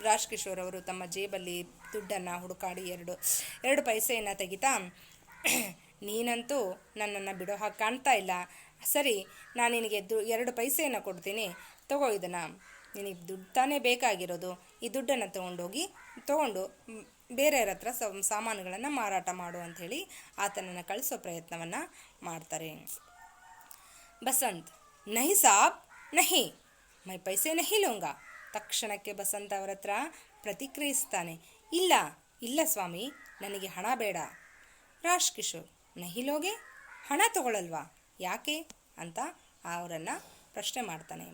ರಾಜ್ ಕಿಶೋರ್ ಅವರು ತಮ್ಮ ಜೇಬಲ್ಲಿ ದುಡ್ಡನ್ನು ಹುಡುಕಾಡಿ 2 ಪೈಸೆಯನ್ನು ತೆಗಿತಾ, ನೀನಂತೂ ನನ್ನನ್ನು ಬಿಡೋ ಹಾಗೆ ಕಾಣ್ತಾ ಇಲ್ಲ, ಸರಿ ನಾನು ನಿನಗೆ 2 ಪೈಸೆಯನ್ನು ಕೊಡ್ತೀನಿ, ತಗೋ ಇದನ್ನು, ನಿನಗೆ ದುಡ್ಡು ತಾನೇ ಬೇಕಾಗಿರೋದು, ಈ ದುಡ್ಡನ್ನು ತೊಗೊಂಡು ಬೇರೆಯವ್ರ ಹತ್ರ ಸಾಮಾನುಗಳನ್ನು ಮಾರಾಟ ಮಾಡು ಅಂಥೇಳಿ ಆತನನ್ನು ಕಳಿಸೋ ಪ್ರಯತ್ನವನ್ನು ಮಾಡ್ತಾರೆ. ಬಸಂತ್ ನಹಿ ಸಾಬ್ ನಹಿ, ಮೈ ಪೈಸೆ ನಹಿ ಲೂಂಗಾ. ತಕ್ಷಣಕ್ಕೆ ಬಸಂತ್ ಅವರ ಹತ್ರ ಪ್ರತಿಕ್ರಿಯಿಸ್ತಾನೆ, ಇಲ್ಲ ಸ್ವಾಮಿ, ನನಗೆ ಹಣ ಬೇಡ. ರಾಜ್ ಕಿಶೋರ್ ನಹಿ ಲೋಗೆ, ಹಣ ತಗೊಳ್ಳಲ್ವಾ, ಯಾಕೆ ಅಂತ ಅವರನ್ನು ಪ್ರಶ್ನೆ ಮಾಡ್ತಾನೆ.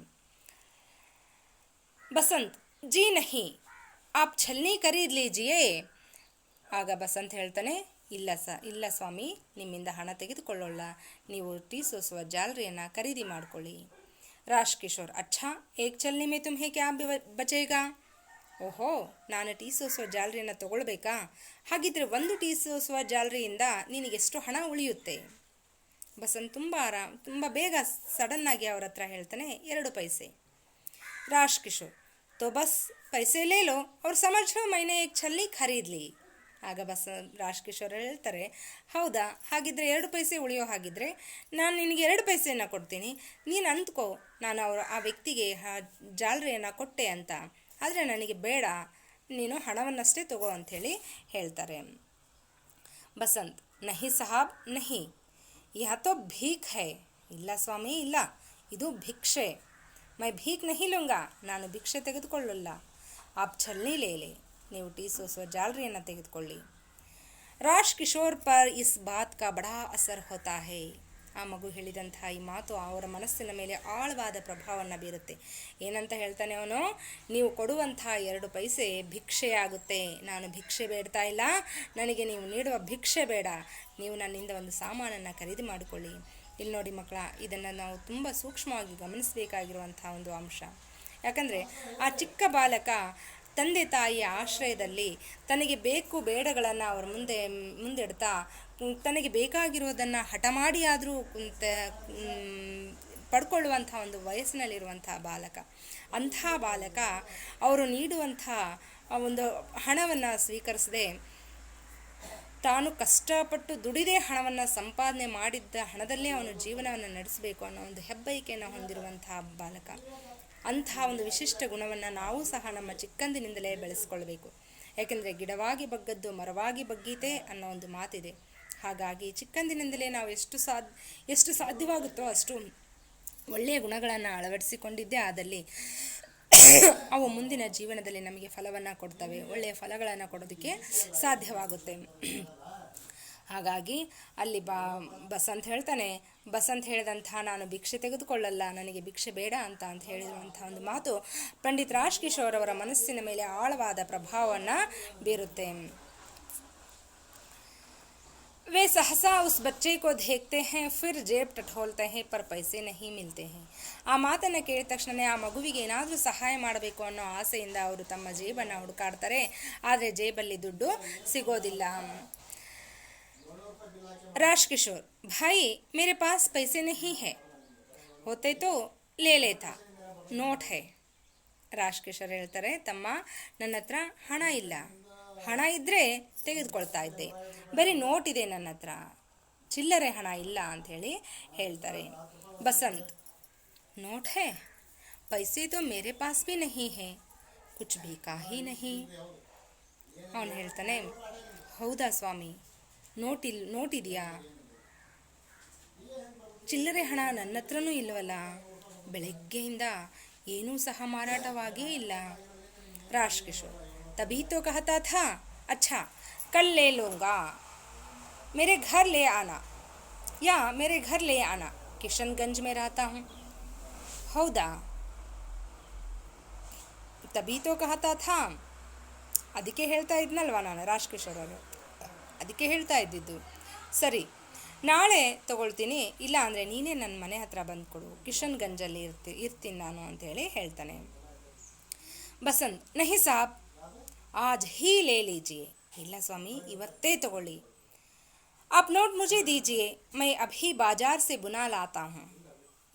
बसंत जी नहीं, आप छलनी खरीद लीजिए, ಆಗ ಬಸಂತ್ ಹೇಳ್ತಾನೆ, ಇಲ್ಲ ಸ್ವಾಮಿ, ನಿಮ್ಮಿಂದ ಹಣ ತೆಗೆದುಕೊಳ್ಳೋಲ್ಲ, ನೀವು ಟೀ ಸೋಸುವ ಜಾಲರಿಯನ್ನು ಖರೀದಿ ಮಾಡಿಕೊಳ್ಳಿ. ರಾಜ್ಕಿಶೋರ್, ಅಚ್ಛಾ, ಏಕ್ ಚಲ್ನೆ ಮೇ ತುಮ್ಹೆ ಕ್ಯಾ ಬಚೇಗಾ? ಓಹೋ, ನಾನು ಟೀ ಸೋಸುವ ಜಾಲರಿಯನ್ನು ತಗೊಳ್ಬೇಕಾ? ಹಾಗಿದ್ರೆ ಒಂದು ಟೀ ಸೋಸುವ ಜಾಲರಿಯಿಂದ ನಿನಗೆಷ್ಟು ಹಣ ಉಳಿಯುತ್ತೆ? ಬಸಂತ್ ತುಂಬ ಬೇಗ ಸಡನ್ನಾಗಿ ಅವ್ರ ಹತ್ರ ಹೇಳ್ತಾನೆ, 2 ಪೈಸೆ. ರಾಜ್ಕಿಶೋರ್, ತೋ ಬಸ್ ಪೈಸೆ ಲೇ ಲೋ ಅವ್ರು ಸಮझ ಮೈನೆ ಏಕ್ ಛಲ್ನಿ ಖರೀದ್ ಲಿ. ಆಗ ರಾಜ್ಕಿಶೋರ್ ಹೇಳ್ತಾರೆ, ಹೌದಾ, ಹಾಗಿದ್ರೆ 2 ಪೈಸೆ ಉಳಿಯೋ ಹಾಗಿದ್ರೆ ನಾನು ನಿನಗೆ 2 ಪೈಸೆಯನ್ನು ಕೊಡ್ತೀನಿ. ನೀನು ಅಂದ್ಕೋ ನಾನು ಆ ವ್ಯಕ್ತಿಗೆ ಜಾಲರಿಯನ್ನು ಕೊಟ್ಟೆ ಅಂತ, ಆದರೆ ನನಗೆ ಬೇಡ, ನೀನು ಹಣವನ್ನಷ್ಟೇ ತಗೋ ಅಂಥೇಳಿ ಹೇಳ್ತಾರೆ. ಬಸಂತ್, ನಹಿ ಸಾಬ್ ನಹಿ, ಯಹ ತೋ ಭೀಕ್ ಹೈ. ಇಲ್ಲ ಸ್ವಾಮಿ, ಇಲ್ಲ, ಇದು ಭಿಕ್ಷೆ. ಮೈ ಭೀಕ್ ನಹಿ ಲೂಂಗಾ, ನಾನು ಭಿಕ್ಷೆ ತೆಗೆದುಕೊಳ್ಳಲ್ಲ. ಆಪ್ ಛಲ್ನಿ ಲೇಲೆ, ನೀವು ಟೀ ಸೋಸುವ ಜಾಲರಿಯನ್ನು ತೆಗೆದುಕೊಳ್ಳಿ. ರಾಜ್ಕಿಶೋರ್ ಪರ್ ಇಸ್ ಬಾತ್ ಕಾ ಬಡಾ ಅಸರ್ ಹೋತಾ ಹೈ. ಆ ಮಗು ಹೇಳಿದಂತಹ ಈ ಮಾತು ಅವರ ಮನಸ್ಸಿನ ಮೇಲೆ ಆಳವಾದ ಪ್ರಭಾವವನ್ನು ಬೀರುತ್ತೆ. ಏನಂತ ಹೇಳ್ತಾನೆ ಅವನು, ನೀವು ಕೊಡುವಂತಹ 2 ಪೈಸೆ ಭಿಕ್ಷೆಯಾಗುತ್ತೆ. ನಾನು ಭಿಕ್ಷೆ ಬೇಡ್ತಾ ಇಲ್ಲ, ನನಗೆ ನೀವು ನೀಡುವ ಭಿಕ್ಷೆ ಬೇಡ, ನೀವು ನನ್ನಿಂದ ಒಂದು ಸಾಮಾನನ್ನು ಖರೀದಿ ಮಾಡಿಕೊಳ್ಳಿ. ಇಲ್ಲಿ ನೋಡಿ ಮಕ್ಕಳ, ಇದನ್ನು ನಾವು ತುಂಬ ಸೂಕ್ಷ್ಮವಾಗಿ ಗಮನಿಸಬೇಕಾಗಿರುವಂಥ ಒಂದು ಅಂಶ. ಯಾಕಂದರೆ ಆ ಚಿಕ್ಕ ಬಾಲಕ ತಂದೆ ತಾಯಿಯ ಆಶ್ರಯದಲ್ಲಿ ತನಗೆ ಬೇಕು ಬೇಡಗಳನ್ನು ಅವರ ಮುಂದಿಡ್ತಾ ತನಗೆ ಬೇಕಾಗಿರೋದನ್ನು ಹಠ ಮಾಡಿಯಾದರೂ ಪಡ್ಕೊಳ್ಳುವಂಥ ಒಂದು ವಯಸ್ಸಿನಲ್ಲಿರುವಂಥ ಬಾಲಕ. ಅಂಥ ಬಾಲಕ ಅವರು ನೀಡುವಂಥ ಒಂದು ಹಣವನ್ನು ಸ್ವೀಕರಿಸದೆ ತಾನು ಕಷ್ಟಪಟ್ಟು ದುಡಿದೇ ಹಣವನ್ನು ಸಂಪಾದನೆ ಮಾಡಿದ್ದ ಹಣದಲ್ಲೇ ಅವನು ಜೀವನವನ್ನು ನಡೆಸಬೇಕು ಅನ್ನೋ ಒಂದು ಹೆಬ್ಬಯಕೆಯನ್ನು ಹೊಂದಿರುವಂತಹ ಬಾಲಕ. ಅಂಥ ಒಂದು ವಿಶಿಷ್ಟ ಗುಣವನ್ನು ನಾವು ಸಹ ನಮ್ಮ ಚಿಕ್ಕಂದಿನಿಂದಲೇ ಬೆಳೆಸ್ಕೊಳ್ಬೇಕು. ಯಾಕೆಂದರೆ ಗಿಡವಾಗಿ ಬಗ್ಗದ್ದು ಮರವಾಗಿ ಬಗ್ಗೀತೆ ಅನ್ನೋ ಒಂದು ಮಾತಿದೆ. ಹಾಗಾಗಿ ಚಿಕ್ಕಂದಿನಿಂದಲೇ ನಾವು ಎಷ್ಟು ಸಾಧ್ಯವಾಗುತ್ತೋ ಅಷ್ಟು ಒಳ್ಳೆಯ ಗುಣಗಳನ್ನು ಅಳವಡಿಸಿಕೊಂಡಿದ್ದೇ ಆದಲ್ಲಿ ಅವು ಮುಂದಿನ ಜೀವನದಲ್ಲಿ ನಮಗೆ ಫಲವನ್ನು ಕೊಡ್ತವೆ, ಒಳ್ಳೆಯ ಫಲಗಳನ್ನು ಕೊಡೋದಕ್ಕೆ ಸಾಧ್ಯವಾಗುತ್ತೆ. ಹಾಗಾಗಿ ಅಲ್ಲಿ ಬಸಂತ್ ಹೇಳ್ತಾನೆ, ಬಸಂತ್ ಹೇಳಿದಂಥ ನಾನು ಭಿಕ್ಷೆ ತೆಗೆದುಕೊಳ್ಳಲ್ಲ, ನನಗೆ ಭಿಕ್ಷೆ ಬೇಡ ಅಂತ ಹೇಳಿರುವಂಥ ಒಂದು ಮಾತು ಪಂಡಿತ್ ರಾಜ್ಕಿಶೋರ್ ಅವರ ಮನಸ್ಸಿನ ಮೇಲೆ ಆಳವಾದ ಪ್ರಭಾವವನ್ನು ಬೀರುತ್ತೆ. वे सहसा उस बच्चे को देखते हैं, फिर जेब टटोलते हैं, पर पैसे नहीं मिलते हैं. ಆ ಮಾತನ್ನು ಕೇಳಿದ ತಕ್ಷಣ ಆ ಮಗುವಿಗೆ ಏನಾದರೂ ಸಹಾಯ ಮಾಡಬೇಕು ಅನ್ನೋ ಆಸೆಯಿಂದ ಅವರು ತಮ್ಮ ಜೇಬನ್ನು ಹುಡುಕಾಡ್ತಾರೆ, ಆದರೆ ಜೇಬಲ್ಲಿ ದುಡ್ಡು ಸಿಗೋದಿಲ್ಲ. ರಾಜ್ಕಿಶೋರ್, भाई मेरे पास पैसे नहीं है, होते तो ले लेता, ನೋಟ್ है. ರಾಜ್ಕಿಶೋರ್ ಹೇಳ್ತಾರೆ, ತಮ್ಮ, ನನ್ನ ಹತ್ರ ಹಣ ಇಲ್ಲ, ಹಣ ಇದ್ದರೆ ತೆಗೆದುಕೊಳ್ತಾ ಇದ್ದೆ, ಬರೀ ನೋಟ್ ಇದೆ ನನ್ನ ಹತ್ರ, ಚಿಲ್ಲರೆ ಹಣ ಇಲ್ಲ ಅಂಥೇಳಿ ಹೇಳ್ತಾರೆ. ಬಸಂತ್, ನೋಟ್ ಹೇ, ಪೈಸೆ ತೋ ಮೇರೆ ಪಾಸ್ ಭಿ ನಹಿ ಹೇ, ಕುಚ್ ಭಿ ಕಾಹಿ ನಹಿ. ಅವನು ಹೇಳ್ತಾನೆ, ಹೌದಾ ಸ್ವಾಮಿ, ನೋಟ್ ಇದೆಯಾ? ಚಿಲ್ಲರೆ ಹಣ ನನ್ನ ಹತ್ರನೂ ಇಲ್ಲವಲ್ಲ, ಬೆಳಗ್ಗೆಯಿಂದ ಏನೂ ಸಹ ಮಾರಾಟವಾಗೇ ಇಲ್ಲ. ರಾಜ್ಕಿಶೋರ್, तभी तो कहता था, अच्छा कल ले लूँगा, मेरे घर ले आना, या मेरे घर ले आना, किशनगंज में रहता हूँ. ಹೌದಾ, तभी तो कहता था, ಅದಕ್ಕೆ ಹೇಳ್ತಾ ಇದ್ನಲ್ವ ನಾನು, ರಾಜ್ಕಿಶೋರ್ ಅವರು ಅದಕ್ಕೆ ಹೇಳ್ತಾ ಇದ್ದಿದ್ದು. ಸರಿ, ನಾಳೆ ತಗೊಳ್ತೀನಿ, ಇಲ್ಲ ಅಂದರೆ ನೀನೇ ನನ್ನ ಮನೆ ಹತ್ರ ಬಂದು ಕೊಡು, ಕಿಶನ್ಗಂಜಲ್ಲಿ ಇರ್ತೀನಿ ನಾನು ಅಂಥೇಳಿ ಹೇಳ್ತಾನೆ. ಬಸಂತ್, ನಹಿ ಸಾಬ್, आज ही ले लीजिए, ಇಲ್ಲ ಸ್ವಾಮಿ, ಇವತ್ತೇ ತಗೊಳ್ಳಿ. आप नोट मुझे दीजिए, मैं अभी बाजार से बुना लाता हूँ.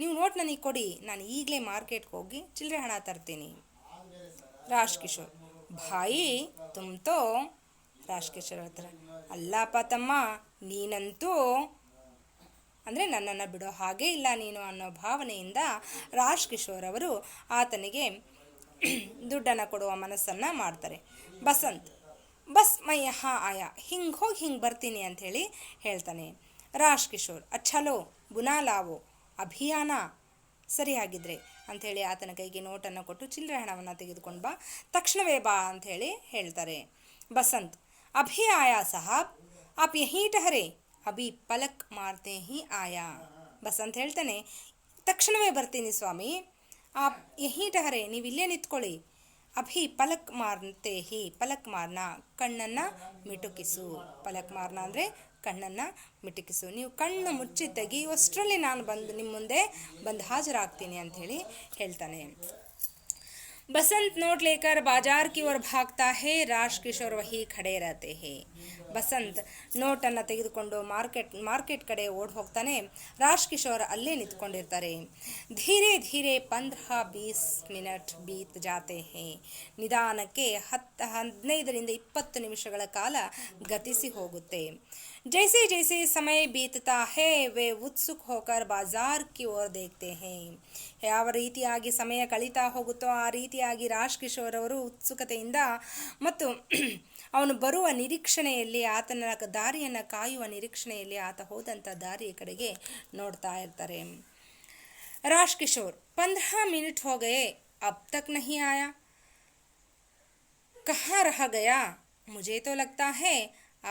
ನೀವು ನೋಟ್ ನನಗೆ ಕೊಡಿ, ನಾನು ಈಗಲೇ ಮಾರ್ಕೆಟ್ಗೆ ಹೋಗಿ ಚಿಲ್ಲರೆ ಹಣ ತರ್ತೀನಿ. ರಾಜ್ಕಿಶೋರ್, ಭಾಯಿ ತುಮ್ ತೋ, ರಾಜ್ಕಿಶೋರ್ ಹೇಳ್ತಾರೆ, ಅಲ್ಲಪ್ಪ ತಮ್ಮ, ನೀನಂತೂ ಅಂದರೆ ನನ್ನನ್ನು ಬಿಡೋ ಹಾಗೇ ಇಲ್ಲ ನೀನು ಅನ್ನೋ ಭಾವನೆಯಿಂದ ರಾಜ್ಕಿಶೋರ್ ಅವರು ಆತನಿಗೆ ದುಡ್ಡನ್ನು ಕೊಡುವ ಮನಸ್ಸನ್ನು ಮಾಡ್ತಾರೆ. ಬಸಂತ್, ಬಸ್ ಮೈ ಯಹಾ ಆಯಾ, ಹಿಂಗೆ ಹೋಗಿ ಹಿಂಗೆ ಬರ್ತೀನಿ ಅಂಥೇಳಿ ಹೇಳ್ತಾನೆ. ರಾಜ್ಕಿಶೋರ್, ಅಚ್ಛಲೋ ಬುನಾ ಲಾವೋ ಅಭಿಯಾನ, ಸರಿಯಾಗಿದ್ರೆ ಅಂಥೇಳಿ ಆತನ ಕೈಗೆ ನೋಟನ್ನು ಕೊಟ್ಟು ಚಿಲ್ಲರೆ ಹಣವನ್ನು ತೆಗೆದುಕೊಂಡು ಬಾ, ತಕ್ಷಣವೇ ಬಾ ಅಂಥೇಳಿ ಹೇಳ್ತಾರೆ. ಬಸಂತ್, ಅಭಿ ಆಯಾ ಸಾಹಬ್, ಆಪ್ ಯಹೀ ಟಹರೆ, ಅಭಿ ಪಲಕ್ ಮಾರ್ತೆ ಹಿ ಆಯಾ. ಬಸಂತ್ ಹೇಳ್ತಾನೆ, ತಕ್ಷಣವೇ ಬರ್ತೀನಿ ಸ್ವಾಮಿ, ಆಪ್ ಯಹೀ ಟಹರೆ, ನೀವು ಇಲ್ಲೇ ನಿಂತ್ಕೊಳ್ಳಿ, अभी पलक मारते ही पलक मारना ಕಣ್ಣನ್ನು ಮಿಟುಕಿಸು ಪಲಕ್ ಮಾರನ ಅಂದರೆ ಕಣ್ಣನ್ನು ಮಿಟುಕಿಸು ನೀವು ಕಣ್ಣು ಮುಚ್ಚಿ ತೆಗೆಯುವಷ್ಟರಲ್ಲಿ ನಾನು ಬಂದು ನಿಮ್ಮ ಮುಂದೆ ಬಂದು ಹಾಜರಾಗ್ತೀನಿ ಅಂಥೇಳಿ ಹೇಳ್ತಾನೆ बसंत नोट लेकर बाजार की ओर भागता है राज किशोर वही खड़े रहते हैं ಬಸಂತ್ ನೋಟನ್ನು ತೆಗೆದುಕೊಂಡು ಮಾರ್ಕೆಟ್ ಕಡೆ ಓಡಿ ಹೋಗ್ತಾನೆ ರಾಜ್ ಕಿಶೋರ್ ಅಲ್ಲೇ ನಿಂತ್ಕೊಂಡಿರ್ತಾರೆ ಧೀರೆ ಧೀರೆ 15-20 ಮಿನಿಟ್ ಬೀತ್ ಜಾತೆ ಹೇ ನಿಧಾನಕ್ಕೆ 15ರಿಂದ 20 ನಿಮಿಷಗಳ ಕಾಲ ಗತಿಸಿ ಹೋಗುತ್ತೆ जैसे जैसे समय बीतता है वे उत्सुक होकर बाजार की ओर देखते हैं ಯಾವ ರೀತಿಯಾಗಿ ಸಮಯ ಕಳೀತಾ ಹೋಗುತ್ತೋ ಆ ರೀತಿಯಾಗಿ ರಾಜ್ ಕಿಶೋರ್ ಅವರು ಉತ್ಸುಕತೆಯಿಂದ ಮತ್ತು ಅವನು ಬರುವ ನಿರೀಕ್ಷಣೆಯಲ್ಲಿ ಆತನ ದಾರಿಯನ್ನು ಕಾಯುವ ನಿರೀಕ್ಷಣೆಯಲ್ಲಿ ಆತ ಹೋದಂಥ ದಾರಿಯ ಕಡೆಗೆ ನೋಡ್ತಾ ಇರ್ತಾರೆ ರಾಜ್ ಕಿಶೋರ್ 15 मिनट हो गए अब तक नहीं आया कहाँ रह गया मुझे तो लगता है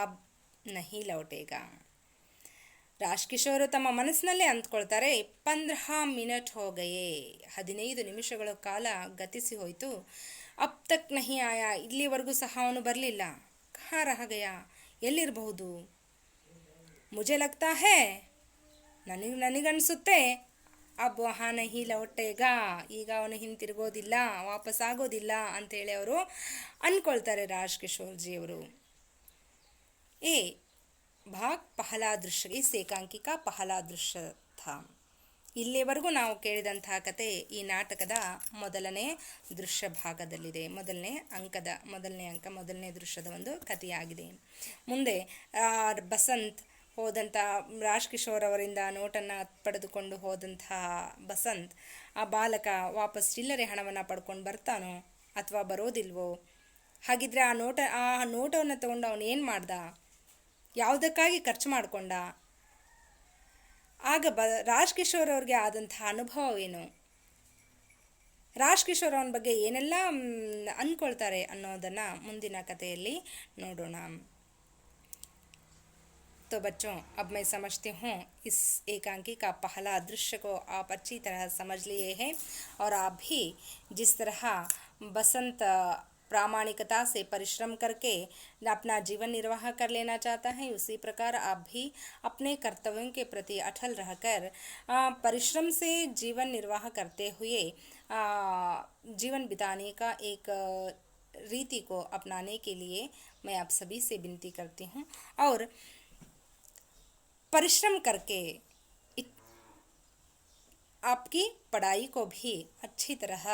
अब नहीं लौटेगा ರಾಜ್ ಕಿಶೋರ್ ತಮ್ಮ ಮನಸ್ಸಿನಲ್ಲೇ ಅಂದ್ಕೊಳ್ತಾರೆ 15 ಮಿನಿಟ್ ಹೋ ಗಯೆ 15 ನಿಮಿಷಗಳ ಕಾಲ ಗತಿಸಿ ಹೋಯಿತು ಅಬ್ ತಕ್ ನಹಿ ಆಯಾ ಇಲ್ಲಿವರೆಗೂ ಸಹ ಅವನು ಬರಲಿಲ್ಲ ಕಹಾ ರಹ ಗಯಾ ಎಲ್ಲಿರಬಹುದು ಮುಜೆ ಲಗ್ತಾ ಹೇ ನನಗನ್ಸುತ್ತೆ ಅಬ್ ವಹಾ ನಹಿ ಲೌಟೇಗಾ ಈಗ ಅವನು ಹಿಂತಿರುಗೋದಿಲ್ಲ ವಾಪಸ್ ಆಗೋದಿಲ್ಲ ಅಂತೇಳಿ ಅವರು ಅಂದ್ಕೊಳ್ತಾರೆ ರಾಜ್ ಕಿಶೋರ್ ಜಿ ಅವರು ಭಾಗ ಪಹಲಾ ದೃಶ್ಯ ಈ ಏಕಾಂಕಿಕ ಪಹಲಾ ದೃಶ್ಯ ಥಾ ಇಲ್ಲಿವರೆಗೂ ನಾವು ಕೇಳಿದಂತಹ ಕತೆ ಈ ನಾಟಕದ ಮೊದಲನೇ ದೃಶ್ಯ ಭಾಗದಲ್ಲಿದೆ ಮೊದಲನೇ ಅಂಕ ಮೊದಲನೇ ದೃಶ್ಯದ ಒಂದು ಕಥೆಯಾಗಿದೆ ಮುಂದೆ ಬಸಂತ್ ಹೋದಂಥ ರಾಜ್ ಕಿಶೋರ್ ಅವರಿಂದ ನೋಟನ್ನು ಪಡೆದುಕೊಂಡು ಹೋದಂತಹ ಬಸಂತ್ ಆ ಬಾಲಕ ವಾಪಸ್ ಚಿಲ್ಲರೆ ಹಣವನ್ನು ಪಡ್ಕೊಂಡು ಬರ್ತಾನೋ ಅಥವಾ ಬರೋದಿಲ್ವೋ ಹಾಗಿದ್ರೆ ಆ ನೋಟವನ್ನು ತಗೊಂಡು ಅವನು ಏನು ಮಾಡ್ದ ಯಾವುದಕ್ಕಾಗಿ ಖರ್ಚು ಮಾಡಿಕೊಂಡ ಆಗ ರಾಜ್ ಕಿಶೋರ್ ಅವ್ರಿಗೆ ಆದಂತಹ ಅನುಭವ ಏನು ರಾಜ್ ಕಿಶೋರ್ ಅವನ ಬಗ್ಗೆ ಏನೆಲ್ಲ ಅಂದ್ಕೊಳ್ತಾರೆ ಅನ್ನೋದನ್ನು ಮುಂದಿನ ಕಥೆಯಲ್ಲಿ ನೋಡೋಣ तो बच्चों अब मैं समझती हूँ इस एकांकी का पहला दृश्य को आप अच्छी तरह समझ लिए हैं और आप भी जिस तरह बसंत प्रामाणिकता से परिश्रम करके अपना जीवन निर्वाह कर लेना चाहता है उसी प्रकार आप भी अपने कर्तव्यों के प्रति अटल रहकर परिश्रम से जीवन निर्वाह करते हुए जीवन बिताने का एक रीति को अपनाने के लिए मैं आप सभी से विनती करती हूँ और परिश्रम करके आपकी पढ़ाई को भी अच्छी तरह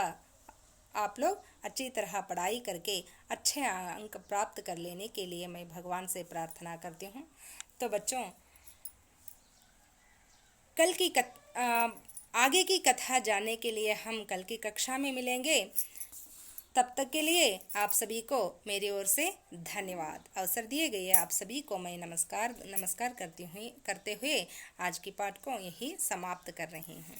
आप लोग अच्छी तरह पढ़ाई करके अच्छे अंक प्राप्त कर लेने के लिए मैं भगवान से प्रार्थना करती हूँ तो बच्चों कल की आगे की कथा जानने के लिए हम कल की कक्षा में मिलेंगे तब तक के लिए आप सभी को मेरी ओर से धन्यवाद अवसर दिए गए आप सभी को मैं नमस्कार करते हुए आज की पाठ को यही समाप्त कर रही हूँ।